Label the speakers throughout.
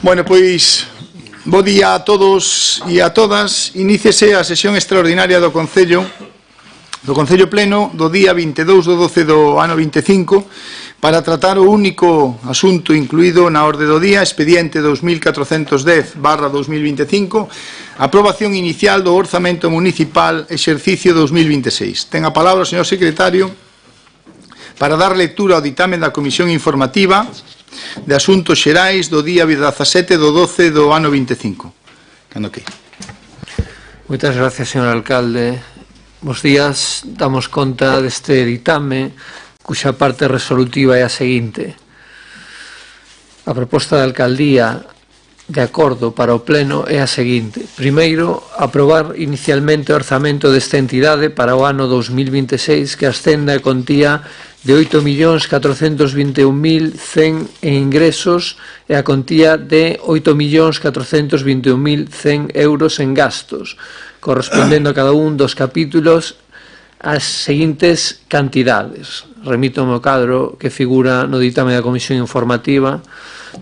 Speaker 1: Bueno, pois, bo día a todos e a todas. Iníciese a sesión extraordinaria do Concello Pleno do día 22 do 12 do ano 25 para tratar o único asunto incluído na orde do día, expediente 2410/2025, aprobación inicial do Orzamento Municipal exercicio 2026. Ten a palabra o señor secretario para dar lectura ao ditame da Comisión Informativa de Asuntos Xerais do día 17 do 12 do ano 25.
Speaker 2: Moitas gracias, señor alcalde. Bos días, damos conta deste ditame, cuxa parte resolutiva é a seguinte. A proposta da alcaldía de acordo para o pleno é a seguinte. Primeiro, aprobar inicialmente o orzamento desta entidade para o ano 2026 que ascenda a contía de 8.421.100 en ingresos e a contía de 8.421.100 euros en gastos, correspondendo a cada un dos capítulos as seguintes cantidades. Remito ao cadro que figura no ditame da Comisión Informativa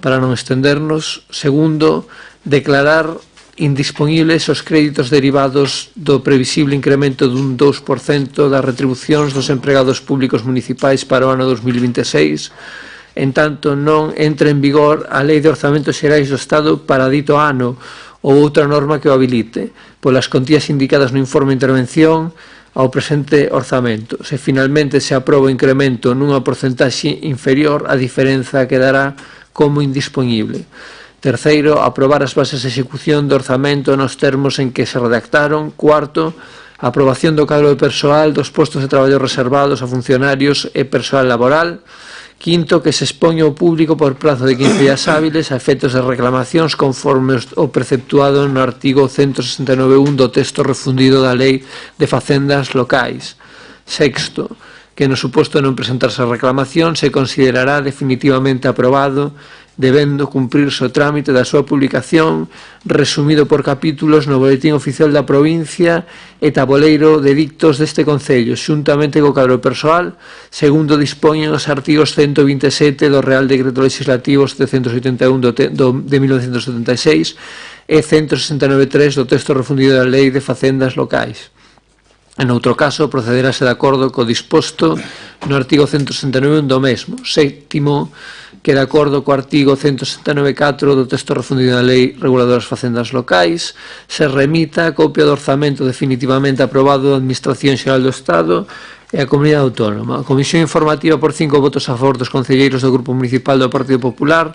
Speaker 2: para non estendernos. Segundo, declarar indisponibles os créditos derivados do previsible incremento dun 2% das retribucións dos empregados públicos municipais para o ano 2026, en tanto non entre en vigor a Lei de Orzamentos Xerais do Estado para dito ano ou outra norma que o habilite, polas contías indicadas no informe de intervención ao presente orzamento. Se finalmente se aproba o incremento nunha porcentaxe inferior, a diferenza quedará como indisponible. Terceiro, aprobar as bases de execución do orzamento nos termos en que se redactaron. Cuarto, aprobación do cadro de persoal dos postos de traballo reservados a funcionarios e persoal laboral. Quinto, que se expoña ao público por prazo de 15 días hábiles a efectos de reclamacións conforme o preceptuado no artigo 169.1 do texto refundido da Lei de Facendas Locais. Sexto, que no suposto de non presentarse a reclamación se considerará definitivamente aprobado, debendo cumprirse o trámite da súa publicación, resumido por capítulos no Boletín Oficial da Provincia e taboleiro de dictos deste Concello, xuntamente co cadro persoal, segundo dispoñen os artigos 127 do Real Decreto Legislativo 781 de 1976 e 169.3 do texto refundido da Lei de Facendas Locais. En outro caso, procederase de acordo co disposto no artigo 169 do mesmo. Sétimo, que de acordo co artigo 169.4 do texto refundido da Lei Reguladora das Facendas Locais, se remita a copia do orzamento definitivamente aprobado da Administración Xeral do Estado e a Comunidade Autónoma. A Comisión Informativa por 5 votos a favor dos concelleiros do Grupo Municipal do Partido Popular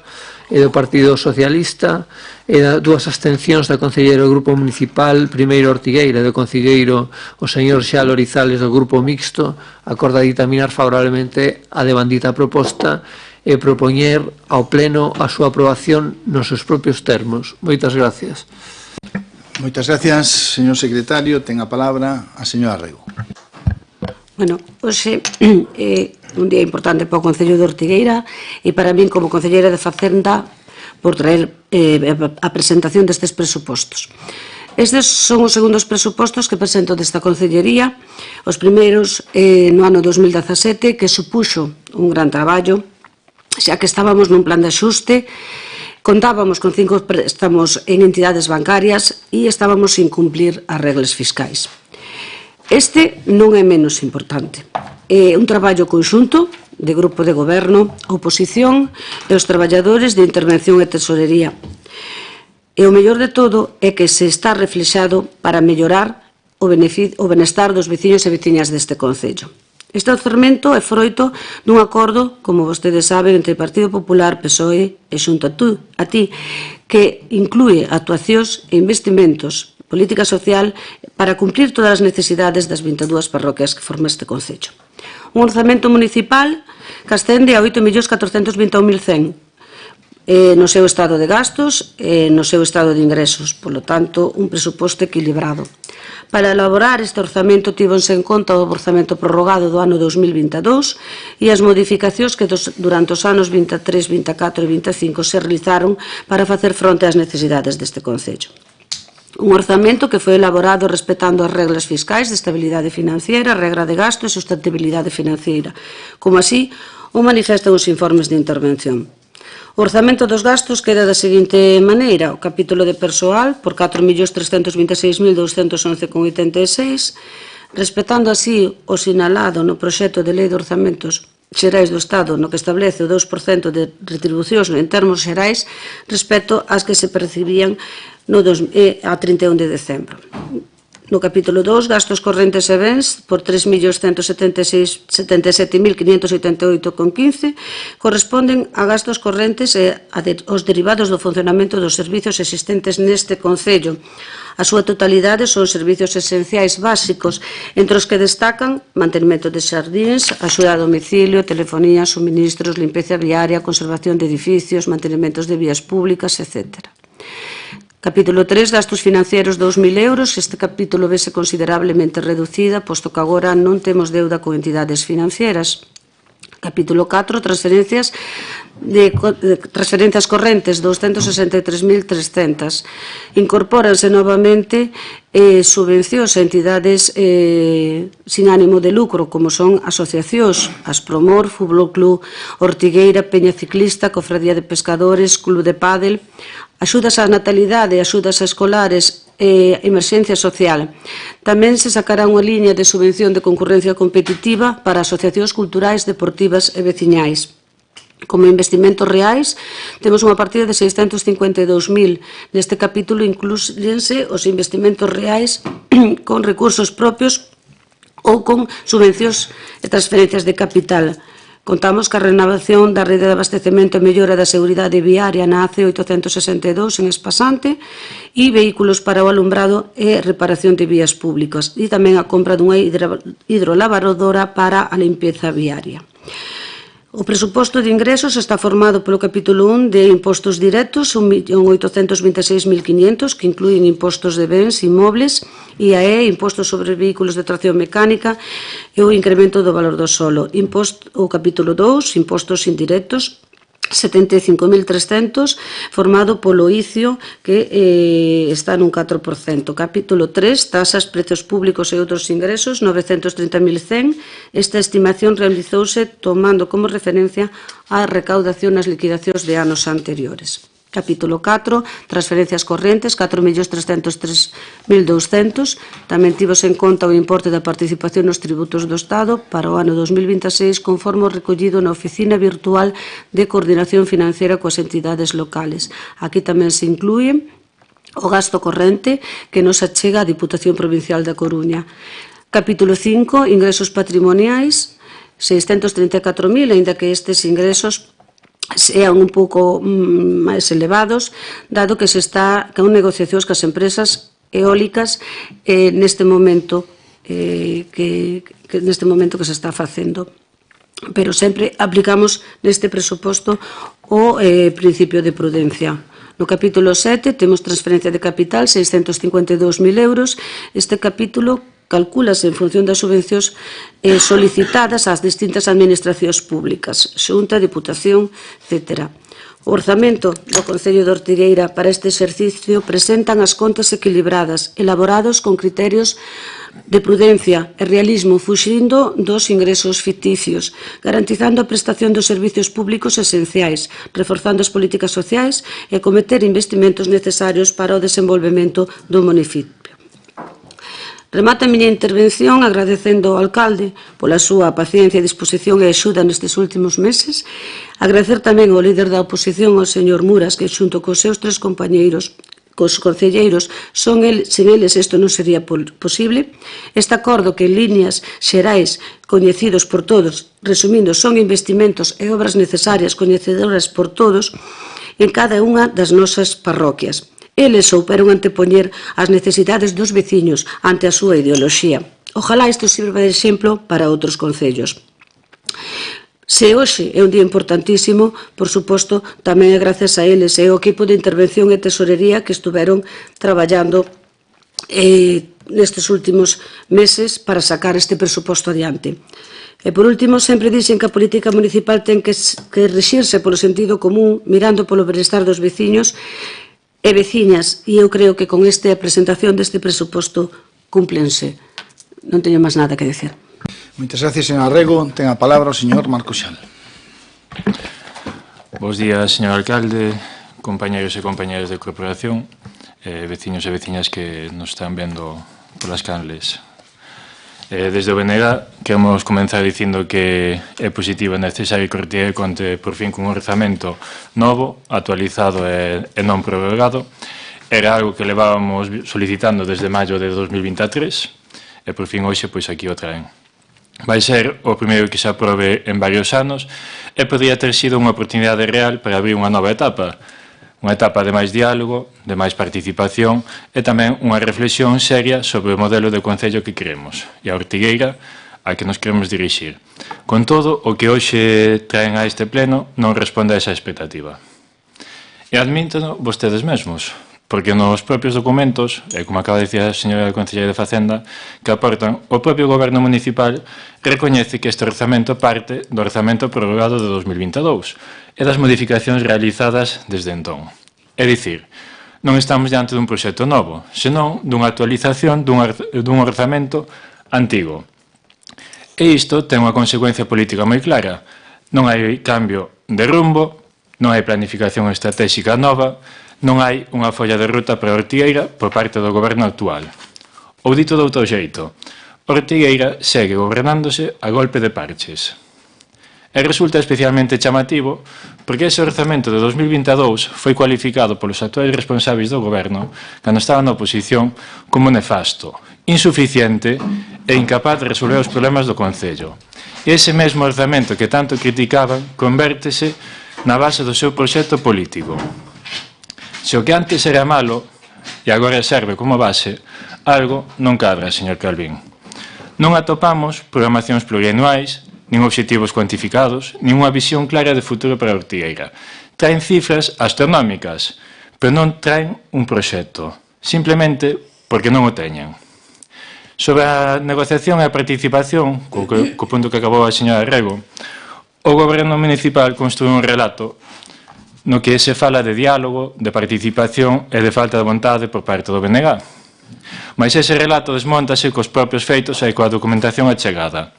Speaker 2: e do Partido Socialista e 2 abstencións da concelleira do Grupo Municipal Primeiro Ortigueira e do concelleiro o señor Xal Orizales do Grupo Mixto, acorda ditaminar favorablemente a devandita proposta e propoñer ao Pleno a súa aprobación nos seus propios termos. Moitas gracias.
Speaker 1: Moitas gracias, señor secretario. Ten a palabra a señora Rego.
Speaker 3: Bueno, hoxe é un día importante para o Concello de Ortigueira e para min como concelleira de Facenda por traer a presentación destes presupostos. Estes son os segundos presupostos que presento desta concellería, os primeiros no ano 2017, que supuxo un gran traballo, xa que estábamos nun plan de axuste, contábamos con 5 préstamos en entidades bancarias e estábamos sin cumplir as reglas fiscais. Este non é menos importante. É un traballo conxunto de grupo de goberno, a oposición e os traballadores de intervención e tesorería. E o mellor de todo é que se está reflexado para mellorar o benestar dos veciños e veciñas deste concello. Este orzamento é froito dun acordo, como vostedes saben, entre o Partido Popular, PSOE e xunto a ti, que inclúe actuacións e investimentos, política social, para cumprir todas as necesidades das 22 parroquias que forma este concello. Un orzamento municipal que ascende a 8.421.100 no seu estado de gastos e no seu estado de ingresos, polo tanto, un presuposto equilibrado. Para elaborar este orzamento tivonse en conta o orzamento prorrogado do ano 2022 e as modificacións que durante os anos 23, 24 e 25 se realizaron para facer fronte ás necesidades deste concello. Un orzamento que foi elaborado respetando as reglas fiscais de estabilidade financiera, regra de gasto e sustentabilidade financiera, como así o manifestan os informes de intervención. O orzamento dos gastos queda da seguinte maneira: o capítulo de persoal por 4.326.211,86, respetando así o sinalado no proxecto de lei de orzamentos xerais do Estado, no que establece o 2% de retribucións en termos xerais respecto ás que se percibían a 31 de decembro. No capítulo 2, gastos correntes e bens por 3.177.588,15 corresponden a gastos correntes e aos derivados do funcionamento dos servizos existentes neste concello. A súa totalidade son servizos esenciais básicos, entre os que destacan mantenimento de xardíns, axuda a domicilio, telefonía, suministros, limpeza viaria, conservación de edificios, mantenementos de vías públicas, etc. Capítulo 3, gastos financieros 2.000 euros. Este capítulo vese considerablemente reducida, posto que agora non temos deuda con entidades financieras. Capítulo 4, transferencias correntes 263.300. Incorpóranse novamente subvencións a entidades sin ánimo de lucro, como son asociacións, Aspromor, Fútbol Club Ortigueira, Peña Ciclista, Cofradía de Pescadores, Club de Pádel, axudas á natalidade, axudas a escolares e emerxencia social. Tamén se sacará unha liña de subvención de concurrencia competitiva para asociacións culturais, deportivas e veciñais. Como investimentos reais, temos unha partida de 652.000. Neste capítulo inclúyense os investimentos reais con recursos propios ou con subvencións e transferencias de capital. Contamos ca renovación da rede de abastecemento e mellora da seguridade viaria na AC 862 en Espasante e vehículos para o alumbrado e reparación de vías públicas, e tamén a compra dunha hidrolavadora para a limpeza viaria. O presuposto de ingresos está formado polo capítulo 1 de impostos directos, 1.826.500, que incluyen impostos de bens inmobles, IAE, impostos sobre vehículos de tracción mecánica e o incremento do valor do solo. O capítulo 2, impostos indirectos, 75.300, formado polo ICIO, que está nun 4%. Capítulo 3, tasas, prezos públicos e outros ingresos, 930.100. Esta estimación realizouse tomando como referencia a recaudación nas liquidacións de anos anteriores. Capítulo 4, transferencias correntes, 4.303.200. Tamén tivos en conta o importe da participación nos tributos do Estado para o ano 2026, conforme o recollido na Oficina Virtual de Coordinación Financiera coas entidades locales. Aquí tamén se inclúe o gasto corrente que nos achega a Diputación Provincial da Coruña. Capítulo 5, ingresos patrimoniais, 634.000, aínda que estes ingresos sean un pouco máis elevados, dado que se está con negociacións cas empresas eólicas neste momento que se está facendo. Pero sempre aplicamos neste presuposto o principio de prudencia. No capítulo 7 temos transferencia de capital, 652.000 euros. Este capítulo calcúlase en función das subvencións solicitadas ás distintas administracións públicas, Xunta, Diputación, etc. O orzamento do Concello de Ortigueira para este exercicio presentan as contas equilibradas, elaborados con criterios de prudencia e realismo, fuxindo dos ingresos ficticios, garantizando a prestación dos servizos públicos esenciais, reforzando as políticas sociais e cometer investimentos necesarios para o desenvolvemento do municipio. Remato a miña intervención agradecendo ao alcalde pola súa paciencia, disposición e axuda nestes últimos meses. Agradecer tamén ao líder da oposición, ao señor Muras, que xunto cos seus tres compañeiros, cos concelleiros, sen eles isto non sería posible. Este acordo que en líneas xerais coñecidos por todos, resumindo, son investimentos e obras necesarias coñecedoras por todos en cada unha das nosas parroquias. Eles souperon antepoñer as necesidades dos veciños ante a súa ideoloxía. Ojalá isto sirva de exemplo para outros concellos. Se hoxe é un día importantísimo, por suposto, tamén é gracias a eles e ao equipo de intervención e tesorería que estuveron traballando nestes últimos meses para sacar este presuposto adiante. E, por último, sempre dixen que a política municipal ten que rexirse polo sentido común, mirando polo benestar dos veciños e veciñas, e eu creo que con esta presentación deste presuposto cúmplense. Non teño máis nada que decir.
Speaker 1: Moitas gracias, señora Rego. Ten a palabra o señor Marco Xal.
Speaker 4: Bos días, señor alcalde, compañeros e compañeras de corporación, veciños e veciñas que nos están vendo polas canles. Desde o BNG queremos comenzar dicindo que é positivo e necesario que Ortigueira conte por fin cun orzamento novo, actualizado e non prorrogado. Era algo que levábamos solicitando desde maio de 2023 e por fin hoxe pois aquí o traen. Vai ser o primeiro que se aprobe en varios anos e podría ter sido unha oportunidade real para abrir unha nova etapa de máis diálogo, de máis participación e tamén unha reflexión seria sobre o modelo de concello que queremos e a Ortigueira a que nos queremos dirixir. Con todo, o que hoxe traen a este pleno non responde a esa expectativa. E admítanlo vostedes mesmos, porque nos propios documentos, e como acaba de dicir a señora concelleira de Facenda, que aportan o propio goberno municipal, recoñece que este orzamento parte do orzamento prorrogado de 2022 e das modificacións realizadas desde entón. É dicir, non estamos diante dun proxecto novo, senón dunha actualización dun orzamento antigo. E isto ten unha consecuencia política moi clara. Non hai cambio de rumbo, non hai planificación estratégica nova, non hai unha folla de ruta para Ortigueira por parte do goberno actual. Ou dito de outro xeito, Ortigueira segue gobernándose a golpe de parches. E resulta especialmente chamativo porque ese orzamento de 2022 foi cualificado polos actuais responsáveis do goberno cando estaba na oposición como nefasto, insuficiente e incapaz de resolver os problemas do concello. E ese mesmo orzamento que tanto criticaban convértese na base do seu proxecto político. Se o que antes era malo e agora serve como base, algo non cadra, señor Calvín. Non atopamos programacións plurianuais, nin obxectivos cuantificados, nin unha visión clara de futuro para Ortigueira. Traen cifras astronómicas, pero non traen un proxecto, simplemente porque non o teñen. Sobre a negociación e a participación, co punto que acabou a señora Rego, o goberno municipal construí un relato no que se fala de diálogo, de participación e de falta de vontade por parte do BNG. Mas ese relato desmóntase cos propios feitos e coa documentación achegada.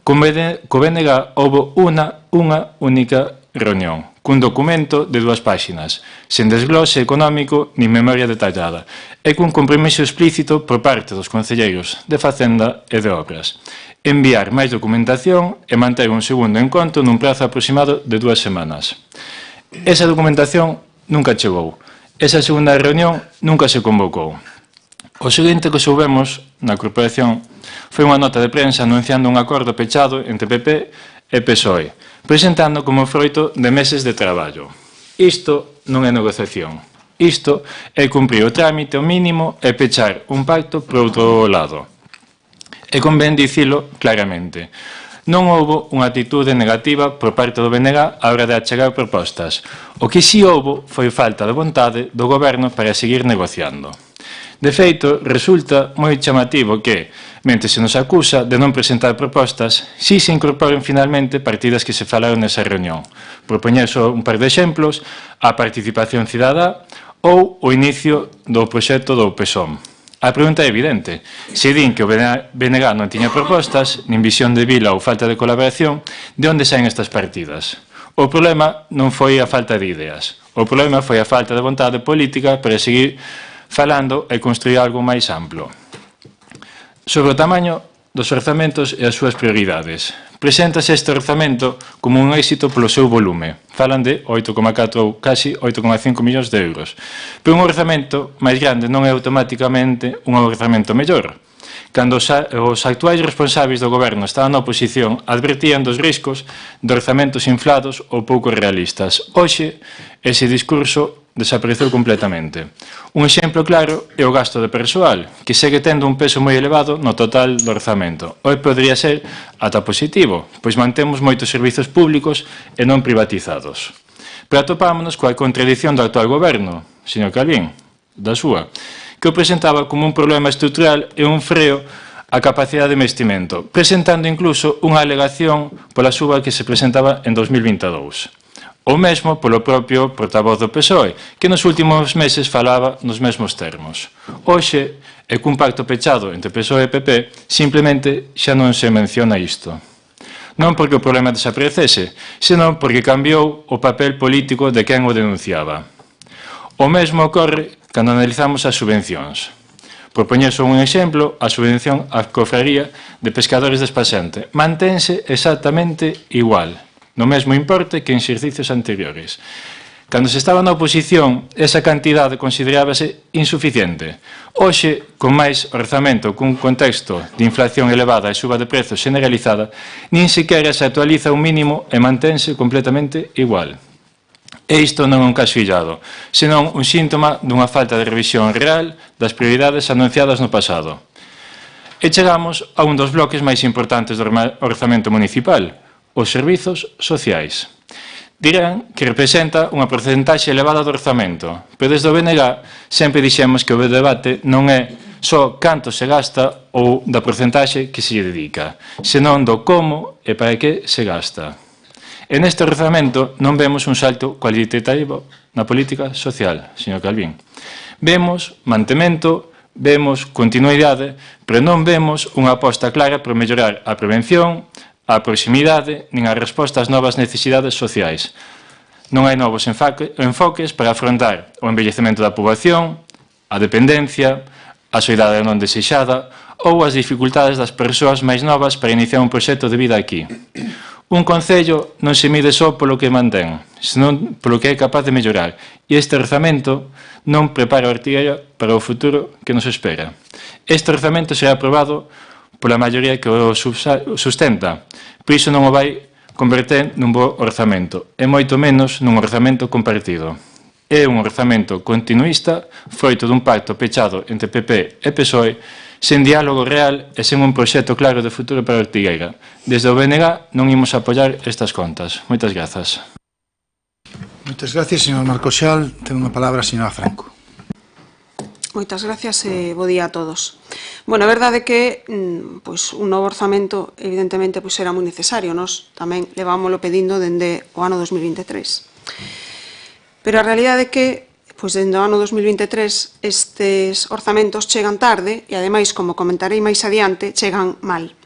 Speaker 4: Co BNG houve unha única reunión, cun documento de 2 páxinas, sen desglose económico ni memoria detallada, e cun compromiso explícito por parte dos concelleiros de Facenda e de Obras. Enviar máis documentación e manter un segundo encontro nun prazo aproximado de 2 semanas. Esa documentación nunca chegou. Esa segunda reunión nunca se convocou. O seguinte que soubemos na corporación foi unha nota de prensa anunciando un acordo pechado entre PP e PSOE, presentando como froito de meses de traballo. Isto non é negociación. Isto é cumprir o trámite o mínimo e pechar un pacto por outro lado. E convén dicilo claramente. Non houbo unha atitude negativa por parte do BNG á hora de achegar propostas. O que si houbo foi falta de vontade do goberno para seguir negociando. De feito, resulta moi chamativo que, mentre se nos acusa de non presentar propostas, si se incorporen finalmente partidas que se falaron nesa reunión. Propoñer só un par de exemplos, a participación cidadá ou o inicio do proxecto do PSOM. A pregunta é evidente. Se din que o BNG non tiña propostas, nin visión de vila ou falta de colaboración, de onde saen estas partidas? O problema non foi a falta de ideas. O problema foi a falta de vontade política para seguir falando e construir algo máis amplo. Sobre o tamaño dos orzamentos e as súas prioridades. Preséntase este orzamento como un éxito polo seu volume. Falan de 8,4 ou casi 8,5 millóns de euros. Pero un orzamento máis grande non é automáticamente un orzamento mellor. Cando os actuais responsáveis do goberno estaban na oposición, advertían dos riscos de orzamentos inflados ou pouco realistas. Hoxe, ese discurso desapareceu completamente. Un exemplo claro é o gasto de persoal, que segue tendo un peso moi elevado no total do orzamento. Hoy podría ser ata positivo, pois mantemos moitos servizos públicos e non privatizados. Pero atopámonos coa contradición do actual goberno, señor Calvín, da súa, que o presentaba como un problema estrutural e un freo á capacidade de investimento, presentando incluso unha alegación pola suba que se presentaba en 2022. O mesmo polo propio portavoz do PSOE, que nos últimos meses falaba nos mesmos termos. Hoxe, e cun pacto pechado entre PSOE e PP, simplemente xa non se menciona isto. Non porque o problema desaparecese, senón porque cambiou o papel político de quen o denunciaba. O mesmo ocorre cando analizamos as subvencións. Por poñer só un exemplo, a subvención á cofraría de pescadores de Espasente mantense exactamente igual, no mesmo importe que en exercicios anteriores. Cando se estaba na oposición, esa cantidade considerábase insuficiente. Hoxe, con máis orzamento cun contexto de inflación elevada e suba de prezos generalizada, nin sequera se actualiza un mínimo e mantense completamente igual. E isto non é un caso illado, senón un síntoma dunha falta de revisión real das prioridades anunciadas no pasado. E chegamos a un dos bloques máis importantes do orzamento municipal, os servizos sociais. Dirán que representa unha porcentaxe elevada do orzamento, pero desde o BNG sempre dixemos que o debate non é só canto se gasta ou da porcentaxe que se lle dedica, senón do como e para que se gasta. E neste orzamento non vemos un salto cualitativo na política social, señor Calvín. Vemos mantemento, vemos continuidade, pero non vemos unha aposta clara por mellorar a prevención, a proximidade, nin a resposta ás novas necesidades sociais. Non hai novos enfoques para afrontar o envellecemento da poboación, a dependencia, a soidade non desexada ou as dificultades das persoas máis novas para iniciar un proxecto de vida aquí. Un concello non se mide só polo que mantén, senón polo que é capaz de mellorar. E este orzamento non prepara a Ortigueira para o futuro que nos espera. Este orzamento será aprobado pola maioría que o sustenta, por iso non o vai converter nun bo orzamento, e moito menos nun orzamento compartido. É un orzamento continuista, froito dun pacto pechado entre PP e PSOE, sen diálogo real e sen un proxecto claro de futuro para Ortigueira. Desde o BNG non imos apoiar estas contas. Moitas grazas.
Speaker 1: Moitas gracias, señor Marcoxal. Ten unha palabra a señora Franco.
Speaker 5: Moitas gracias e bo día a todos. Bueno, a verdade é que un novo orzamento evidentemente era moi necesario. Nós tamén levámoslo pedindo dende o ano 2023. Pero a realidade é que dende o ano 2023 estes orzamentos chegan tarde e, ademais, como comentarei máis adiante, chegan mal.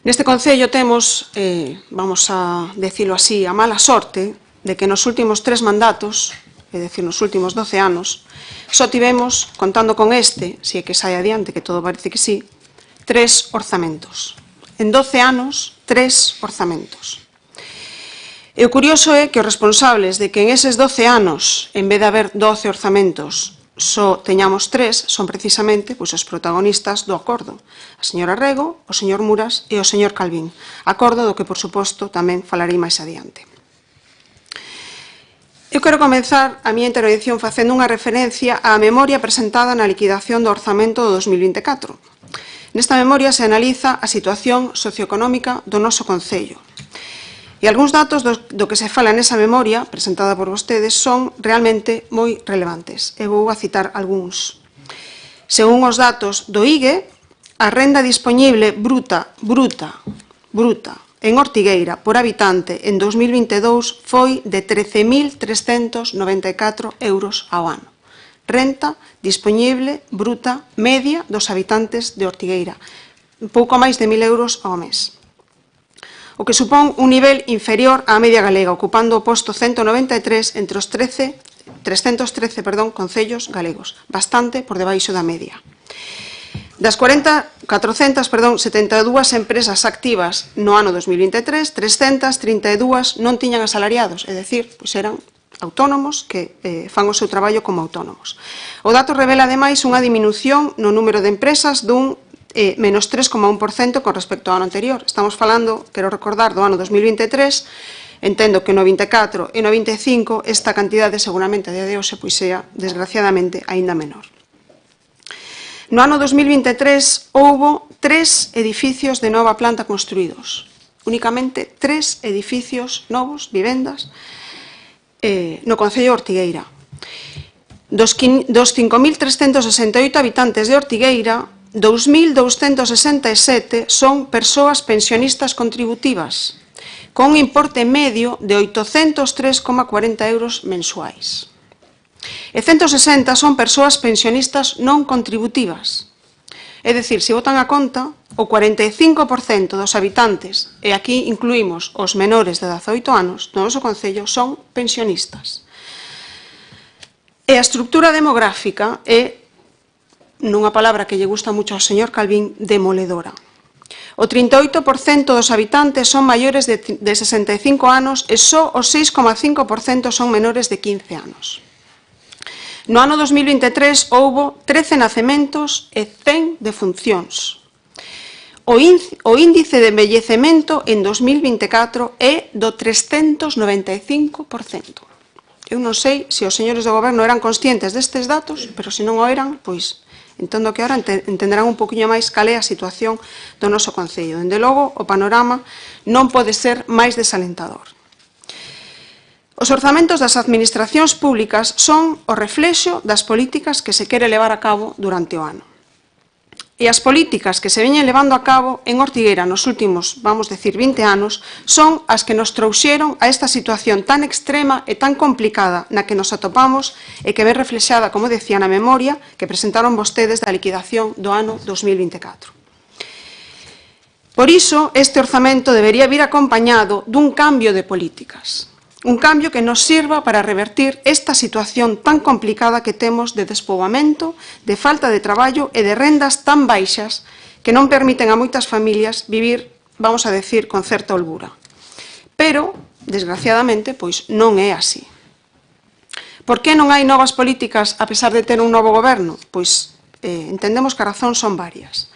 Speaker 5: Neste concello temos, vamos a decirlo así, a mala sorte de que nos últimos 3 mandatos, é dicir, nos últimos 12 anos, só tivemos, contando con este, se é que sai adiante, que todo parece que sí, 3 orzamentos. En 12 anos, 3 orzamentos. E o curioso é que os responsables de que en eses 12 anos, en vez de haber 12 orzamentos, só teñamos 3, son precisamente os protagonistas do acordo. A señora Rego, o señor Muras e o señor Calvín. Acordo do que, por suposto, tamén falarei máis adiante. Eu quero comenzar a miña intervención facendo unha referencia á memoria presentada na liquidación do orzamento do 2024. Nesta memoria se analiza a situación socioeconómica do noso concello. E algúns datos do que se fala nesa memoria, presentada por vostedes, son realmente moi relevantes. E vou a citar algúns. Según os datos do IGE, a renda dispoñible bruta en Ortigueira por habitante en 2022 foi de 13.394 euros ao ano. Renta dispoñible bruta media dos habitantes de Ortigueira, pouco máis de 1.000 euros ao mes. O que supón un nivel inferior á media galega, ocupando o posto 193 entre os 313 concellos galegos, bastante por debaixo da media. Das 472 empresas activas no ano 2023, 332 non tiñan asalariados, é dicir, eran autónomos que fan o seu traballo como autónomos. O dato revela, ademais, unha diminución no número de empresas dun menos 3,1% con respecto ao ano anterior. Estamos falando, quero recordar, do ano 2023, entendo que no 24 e no 25 esta cantidade seguramente a día de hoxe sea, desgraciadamente, aínda menor. No ano 2023 houbo 3 edificios de nova planta construídos. Únicamente 3 edificios novos, vivendas, no concello de Ortigueira. Dos 5.368 habitantes de Ortigueira, 2.267 son persoas pensionistas contributivas, con un importe medio de 803,40 euros mensuais. E 160 son persoas pensionistas non contributivas. É dicir, se botan a conta, o 45% dos habitantes, e aquí incluímos os menores de 18 anos, do noso concello son pensionistas. E a estructura demográfica é, nunha palabra que lle gusta moito ao señor Calvín, demoledora. O 38% dos habitantes son maiores de 65 anos e só o 6,5% son menores de 15 anos. No ano 2023 houbo 13 nacementos e 100 defuncións. O índice de envellecemento en 2024 é do 395%. Eu non sei se os señores do goberno eran conscientes destes datos, pero se non o eran, pois entendo que ahora entenderán un poquinho máis cal é a situación do noso concello. Dende logo, o panorama non pode ser máis desalentador. Os orzamentos das administracións públicas son o reflexo das políticas que se quere levar a cabo durante o ano. E as políticas que se veñen levando a cabo en Ortigueira nos últimos, vamos decir, 20 anos, son as que nos trouxeron a esta situación tan extrema e tan complicada na que nos atopamos e que ve reflexada, como decía, na memoria que presentaron vostedes da liquidación do ano 2024. Por iso, este orzamento debería vir acompañado dun cambio de políticas. Un cambio que nos sirva para revertir esta situación tan complicada que temos de despoboamento, de falta de traballo e de rendas tan baixas que non permiten a moitas familias vivir, vamos a decir, con certa holgura. Pero, desgraciadamente, pois non é así. Por que non hai novas políticas a pesar de ter un novo goberno? Pois entendemos que a razón son varias.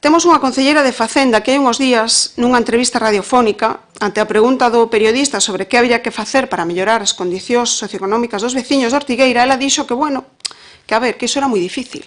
Speaker 5: Temos unha concelleira de Facenda que hai uns días, nunha entrevista radiofónica, ante a pregunta do periodista sobre que había que facer para mellorar as condicións socioeconómicas dos veciños de Ortigueira, ela dixo que, bueno, que a ver, que iso era moi difícil.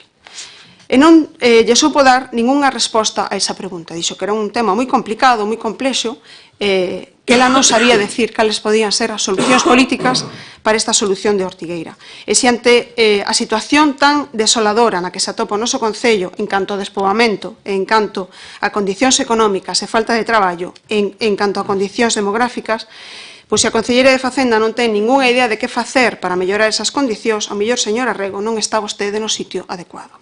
Speaker 5: E non lle supo dar ningunha resposta a esa pregunta. Dixo que era un tema moi complicado, moi complexo, que ela non sabía decir cales podían ser as solucións políticas para esta solución de Ortigueira. E se ante a situación tan desoladora na que se atopa o noso concello en canto a despoboamento, en canto a condicións económicas e falta de traballo, en canto a condicións demográficas, pois se a concelleira de Facenda non ten ningunha idea de que facer para mellorar esas condicións, ao mellor, señora Rego, non está vostede no sitio adecuado.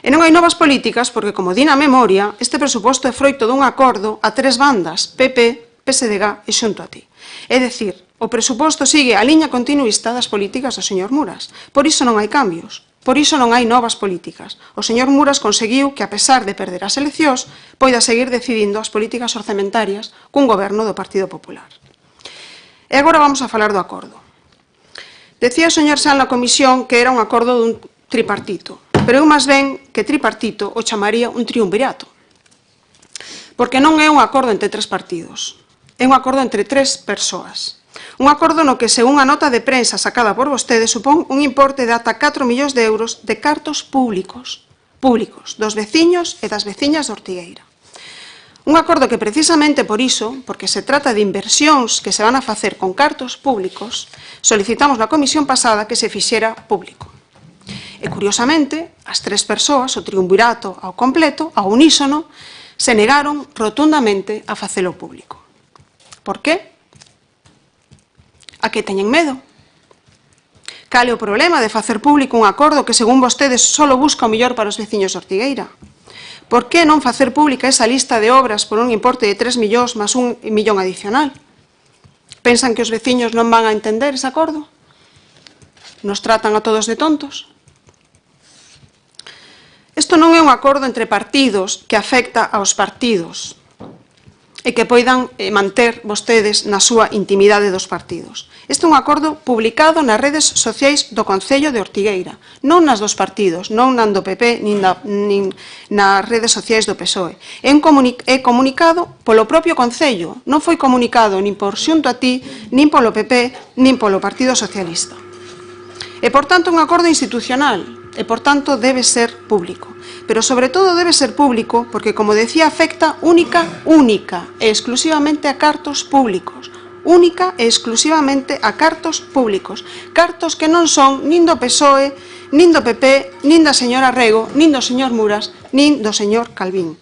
Speaker 5: E non hai novas políticas porque, como di na memoria, este presuposto é froito dun acordo a tres bandas, PP, PSDG e Xunto a Ti. É dicir, o presuposto sigue a liña continuista das políticas do señor Muras. Por iso non hai cambios, por iso non hai novas políticas. O señor Muras conseguiu que, a pesar de perder as eleccións, poida seguir decidindo as políticas orzamentarias cun goberno do Partido Popular. E agora vamos a falar do acordo. Decía o señor Sal na comisión que era un acordo dun tripartito. Pero eu máis ben que tripartito o chamaría un triunvirato. Porque non é un acordo entre tres partidos, é un acordo entre tres persoas. Un acordo no que, según a nota de prensa sacada por vostedes, supón un importe de ata 4 millóns de euros de cartos públicos dos veciños e das veciñas de Ortigueira. Un acordo que, precisamente por iso, porque se trata de inversións que se van a facer con cartos públicos, solicitamos na comisión pasada que se fixera público. E, curiosamente, as tres persoas, o triunvirato ao completo, ao unísono, se negaron rotundamente a facelo público. Por qué? A que teñen medo? Cal é o problema de facer público un acordo que, según vostedes, só busca o mellor para os veciños de Ortigueira? Por que non facer pública esa lista de obras por un importe de 3 millóns máis un millón adicional? Pensan que os veciños non van a entender ese acordo? Nos tratan a todos de tontos? Isto non é un acordo entre partidos que afecta aos partidos e que poidan manter vostedes na súa intimidade dos partidos. Este é un acordo publicado nas redes sociais do Concello de Ortigueira, non nas dos partidos, non nas do PP nin nas redes sociais do PSOE. É comunicado polo propio Concello, non foi comunicado nin por Xunto a Ti, nin polo PP, nin polo Partido Socialista. E, por tanto, un acordo institucional, e, por tanto, debe ser público. Pero, sobre todo, debe ser público porque, como decía, afecta única e exclusivamente a cartos públicos. Única e exclusivamente a cartos públicos. Cartos que non son nin do PSOE, nin do PP, nin da señora Rego, nin do señor Muras, nin do señor Calvín.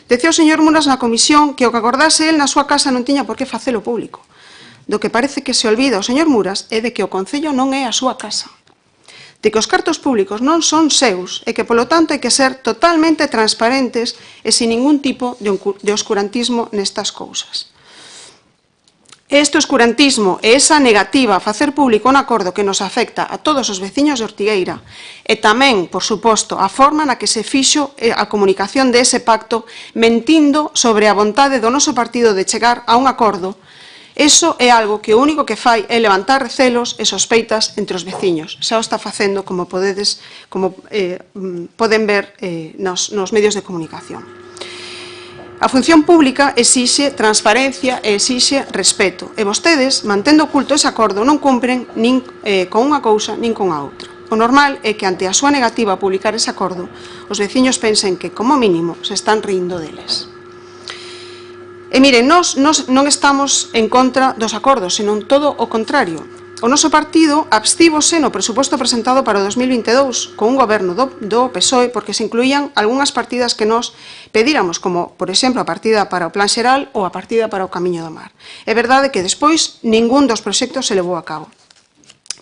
Speaker 5: Decía o señor Muras na comisión que o que acordase el na súa casa non tiña por que facelo público. Do que parece que se olvida o señor Muras é de que o Concello non é a súa casa. de que os cartos públicos non son seus e que, polo tanto, hai que ser totalmente transparentes e sin ningún tipo de oscurantismo nestas cousas. Este oscurantismo e esa negativa a facer público un acordo que nos afecta a todos os veciños de Ortigueira e tamén, por suposto, a forma na que se fixo a comunicación de ese pacto mentindo sobre a vontade do noso partido de chegar a un acordo, eso é algo que o único que fai é levantar recelos e sospeitas entre os veciños. Xa o está facendo, como poden ver nos medios de comunicación. A función pública exixe transparencia e exixe respeto. E vostedes, mantendo oculto ese acordo, non cumpren nin con unha cousa nin con a outra. O normal é que, ante a súa negativa a publicar ese acordo, os veciños pensen que, como mínimo, se están rindo deles. E miren, nós non estamos en contra dos acordos, senón todo o contrario. O noso partido abstívose no presuposto presentado para o 2022 con un goberno do PSOE porque se incluían algunhas partidas que nós pedíramos, como, por exemplo, a partida para o Plan Xeral ou a partida para o Camiño do Mar. É verdade que despois ningún dos proxectos se levou a cabo.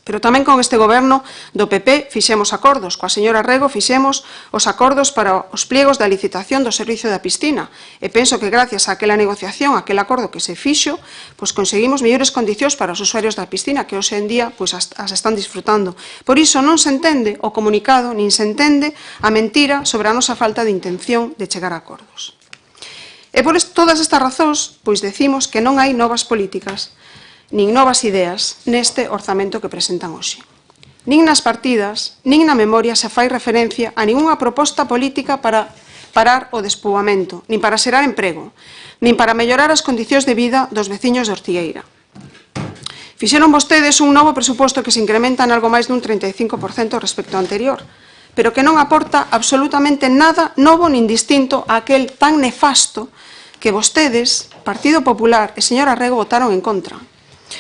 Speaker 5: Pero tamén con este goberno do PP fixemos acordos. Coa señora Rego fixemos os acordos para os pliegos da licitación do servicio da piscina. E penso que gracias a aquela negociación, a aquel acordo que se fixo, pois conseguimos mellores condicións para os usuarios da piscina que hoxe en día pois as están disfrutando. Por iso non se entende o comunicado, nin se entende a mentira sobre a nosa falta de intención de chegar a acordos. E por todas estas razóns, pois decimos que non hai novas políticas, nin novas ideas neste orzamento que presentan hoxe. Nin nas partidas, nin na memoria se fai referencia a ningunha proposta política para parar o despoboamento, nin para xerar emprego, nin para mellorar as condicións de vida dos veciños de Ortigueira. Fixeron vostedes un novo presuposto que se incrementa en algo máis dun 35% respecto ao anterior, pero que non aporta absolutamente nada novo nin distinto a aquel tan nefasto que vostedes, Partido Popular e señora Rego, votaron en contra.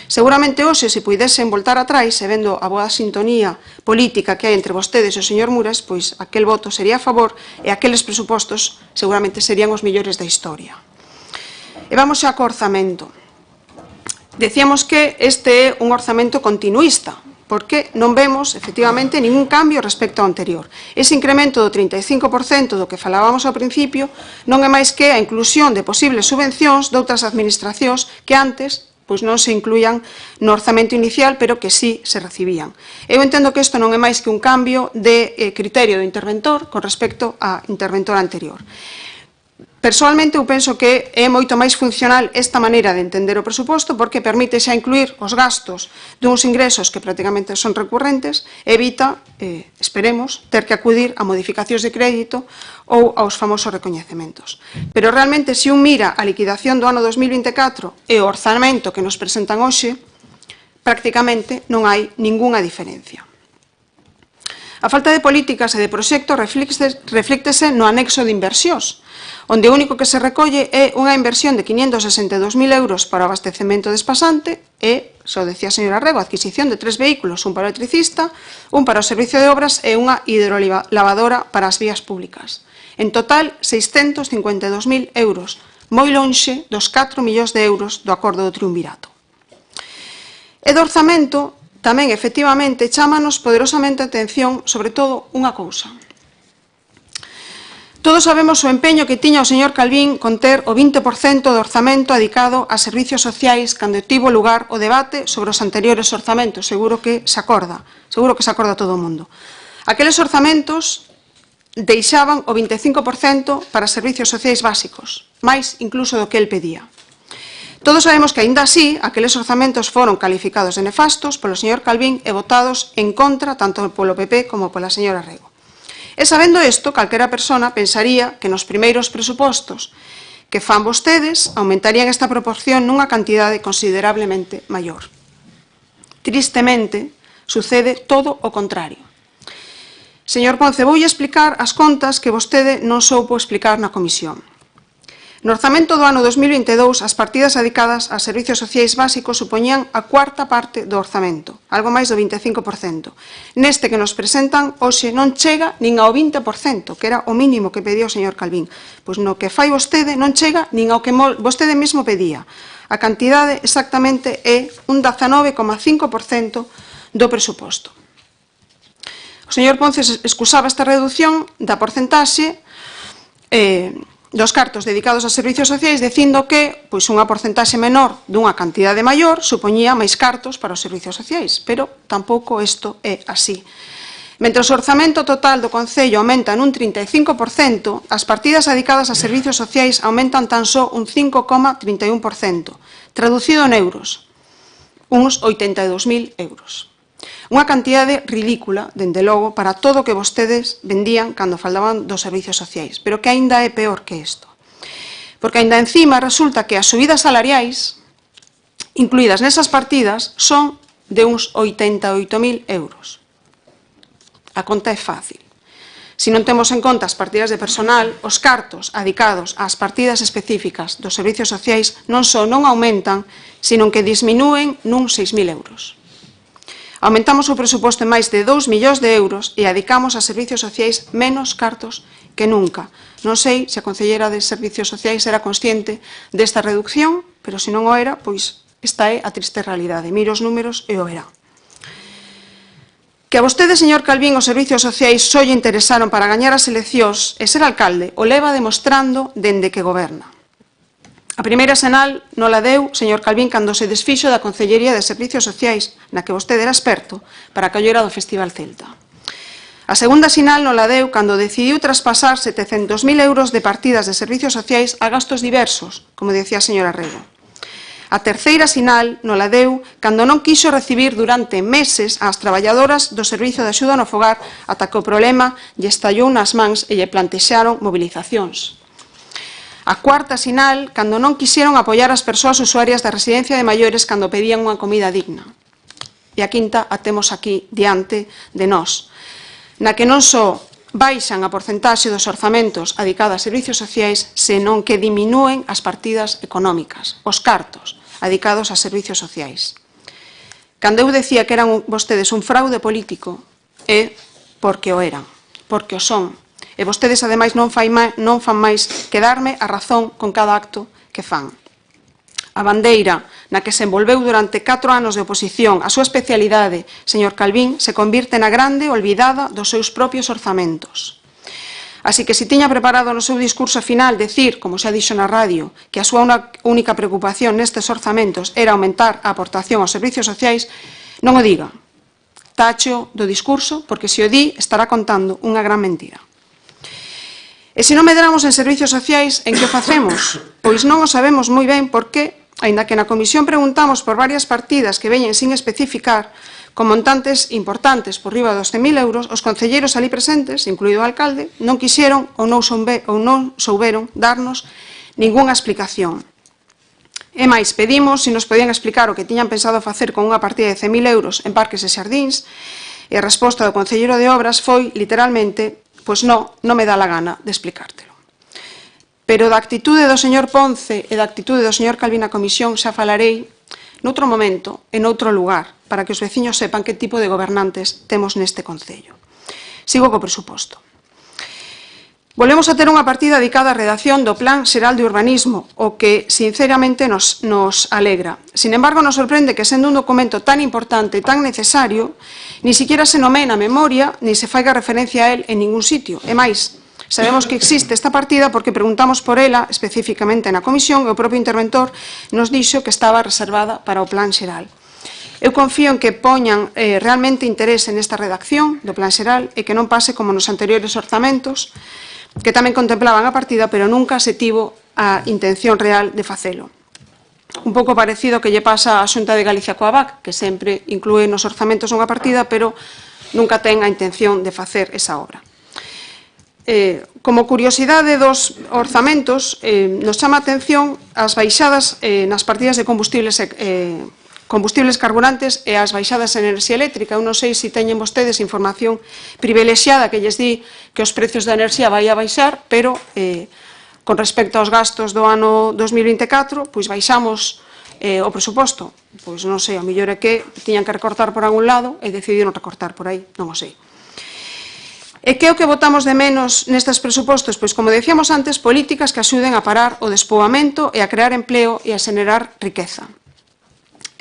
Speaker 5: Seguramente hoxe, se puidesen voltar atrás e vendo a boa sintonía política que hai entre vostedes e o señor Muras, pois aquel voto sería a favor e aqueles presupostos seguramente serían os mellores da historia. E vamos xa co orzamento. Decíamos que este é un orzamento continuista, porque non vemos, efectivamente, ningún cambio respecto ao anterior. Ese incremento do 35% do que falábamos ao principio non é máis que a inclusión de posibles subvencións de outras administracións que antes pois non se incluían no orzamento inicial, pero que sí se recibían. Eu entendo que isto non é máis que un cambio de criterio do interventor con respecto á interventora anterior. Persoalmente, eu penso que é moito máis funcional esta maneira de entender o presuposto porque permite xa incluir os gastos duns ingresos que prácticamente son recurrentes e evita, esperemos, ter que acudir a modificacións de crédito ou aos famosos recoñecementos. Pero realmente, se un mira a liquidación do ano 2024 e o orzamento que nos presentan hoxe, prácticamente non hai ningunha diferencia. A falta de políticas e de proxectos reflíctese no anexo de inversións, onde o único que se recolle é unha inversión de 562.000 euros para o abastecemento despasante e, xa decía a señora Rego, a adquisición de 3 vehículos, un para o electricista, un para o servicio de obras e unha hidrolavadora para as vías públicas. En total, 652.000 euros, moi lonxe dos 4 millóns de euros do acordo do triunvirato. E do orzamento, tamén, efectivamente, chámanos poderosamente a atención, sobre todo, unha cousa. Todos sabemos o empeño que tiña o señor Calvín con ter o 20% do orzamento dedicado a servicios sociais cando tivo lugar o debate sobre os anteriores orzamentos. Seguro que se acorda todo o mundo. Aqueles orzamentos deixaban o 25% para servicios sociais básicos, máis incluso do que el pedía. Todos sabemos que, aínda así, aqueles orzamentos foron calificados de nefastos polo señor Calvín e votados en contra tanto polo PP como pola señora Rego. E sabendo isto, calquera persona pensaría que nos primeiros presupostos que fan vostedes aumentarían esta proporción nunha cantidade considerablemente maior. Tristemente, sucede todo o contrario. Señor Ponce, voulle explicar as contas que vostede non soupo explicar na comisión. No orzamento do ano 2022, as partidas dedicadas a servicios sociais básicos supoñían a cuarta parte do orzamento, algo máis do 25%. Neste que nos presentan, hoxe non chega nin ao 20%, que era o mínimo que pedía o señor Calvín. Pois no que fai vostede non chega nin ao que vostede mesmo pedía. A cantidade exactamente é un 19,5% do presuposto. O señor Ponce excusaba esta reducción da porcentaxe dos cartos dedicados a servicios sociais dicindo que unha porcentaxe menor dunha cantidade maior supoñía máis cartos para os servicios sociais, pero tampouco isto é así. Mentre o orzamento total do Concello aumenta nun 35%, as partidas dedicadas a servicios sociais aumentan tan só un 5,31%, traducido en euros, uns 82.000 euros. Unha cantidade ridícula, dende logo, para todo o que vostedes vendían cando falaban dos servicios sociais, pero que aínda é peor que isto. Porque aínda encima resulta que as subidas salariais incluídas nesas partidas son de uns 88.000 euros. A conta é fácil. Se non temos en conta as partidas de personal, os cartos adicados ás partidas específicas dos servicios sociais non só non aumentan, sino que disminúen nun 6.000 euros. Aumentamos o presuposto en máis de 2 millóns de euros e adicamos a servicios sociais menos cartos que nunca. Non sei se a Concelleira de Servicios Sociais era consciente desta reducción, pero se non o era, pois esta é a triste realidade. Mire os números e o verá. Que a vostede, señor Calvín, os servicios sociais só lle interesaron para gañar as eleccións e ser alcalde o leva demostrando dende que goberna. A primeira sinal nola deu, señor Calvín, cando se desfixo da Concellería de Servicios Sociais, na que vostede era experto, para a collera do Festival Celta. A segunda sinal nola deu cando decidiu traspasar 700.000 euros de partidas de servicios sociais a gastos diversos, como decía a señora Rego. A terceira sinal nola deu cando non quiso recibir durante meses ás traballadoras do Servizo de Axuda no Fogar ata que o problema lle estallou nas mans e lle plantexaron movilizacións. A cuarta sinal, cando non quixeron apoiar as persoas usuarias da residencia de maiores cando pedían unha comida digna. E a quinta a temos aquí diante de nós, na que non só baixan a porcentaxe dos orzamentos adicados a servicios sociais, senón que diminúen as partidas económicas, os cartos adicados a servicios sociais. Cando eu decía que eran vostedes un fraude político, é porque o eran, porque o son. E vostedes, ademais, non fan máis que darme a razón con cada acto que fan. A bandeira na que se envolveu durante 4 anos de oposición a súa especialidade, señor Calvín, se convirte na grande olvidada dos seus propios orzamentos. Así que se tiña preparado no seu discurso final decir, como xa dixo na radio, que a súa única preocupación nestes orzamentos era aumentar a aportación aos servicios sociais, non o diga. Tacho do discurso, porque se o di estará contando unha gran mentira. E se non medramos en servicios sociais, en que o facemos? Pois non o sabemos moi ben porque, aínda que na comisión preguntamos por varias partidas que veñen sin especificar, con montantes importantes por riba dos 100.000 euros, os concelleiros ali presentes, incluído o alcalde, non quixeron ou non souberon darnos ningunha explicación. E máis, pedimos se nos podían explicar o que tiñan pensado facer con unha partida de 100.000 euros en parques e xardíns, e a resposta do concelleiro de Obras foi, literalmente, pois non me dá la gana de explicártelo. Pero da actitude do señor Ponce e da actitude do señor Calvín na comisión xa falarei noutro momento e noutro lugar para que os veciños sepan que tipo de gobernantes temos neste concello. Sigo co presuposto. Volvemos a ter unha partida dedicada á redacción do Plan Xeral de Urbanismo, o que, sinceramente, nos alegra. Sin embargo, nos sorprende que, sendo un documento tan importante e tan necesario, ni siquiera se nomena a memoria, ni se faiga referencia a él en ningún sitio. E máis, sabemos que existe esta partida porque preguntamos por ela, especificamente na comisión, e o propio interventor nos dixo que estaba reservada para o Plan Xeral. Eu confío en que poñan realmente interese nesta redacción do Plan Xeral e que non pase como nos anteriores orzamentos, que tamén contemplaban a partida, pero nunca se tivo a intención real de facelo. Un pouco parecido que lle pasa á Xunta de Galicia coa BAC, que sempre inclúe nos orzamentos unha partida, pero nunca ten a intención de facer esa obra. Como curiosidade dos orzamentos, nos chama a atención as baixadas nas partidas de combustibles carburantes e as baixadas en enerxía eléctrica. Eu non sei se teñen vostedes información privilexiada que lles di que os precios da enerxía vai a baixar, pero con respecto aos gastos do ano 2024, pois baixamos o presuposto. Pois non sei, a mellor é que tiñan que recortar por algún lado e decidiron recortar por aí, non o sei. E que é o que votamos de menos nestes presupostos? Pois, como decíamos antes, políticas que axuden a parar o despoboamento e a crear empleo e a xenerar riqueza.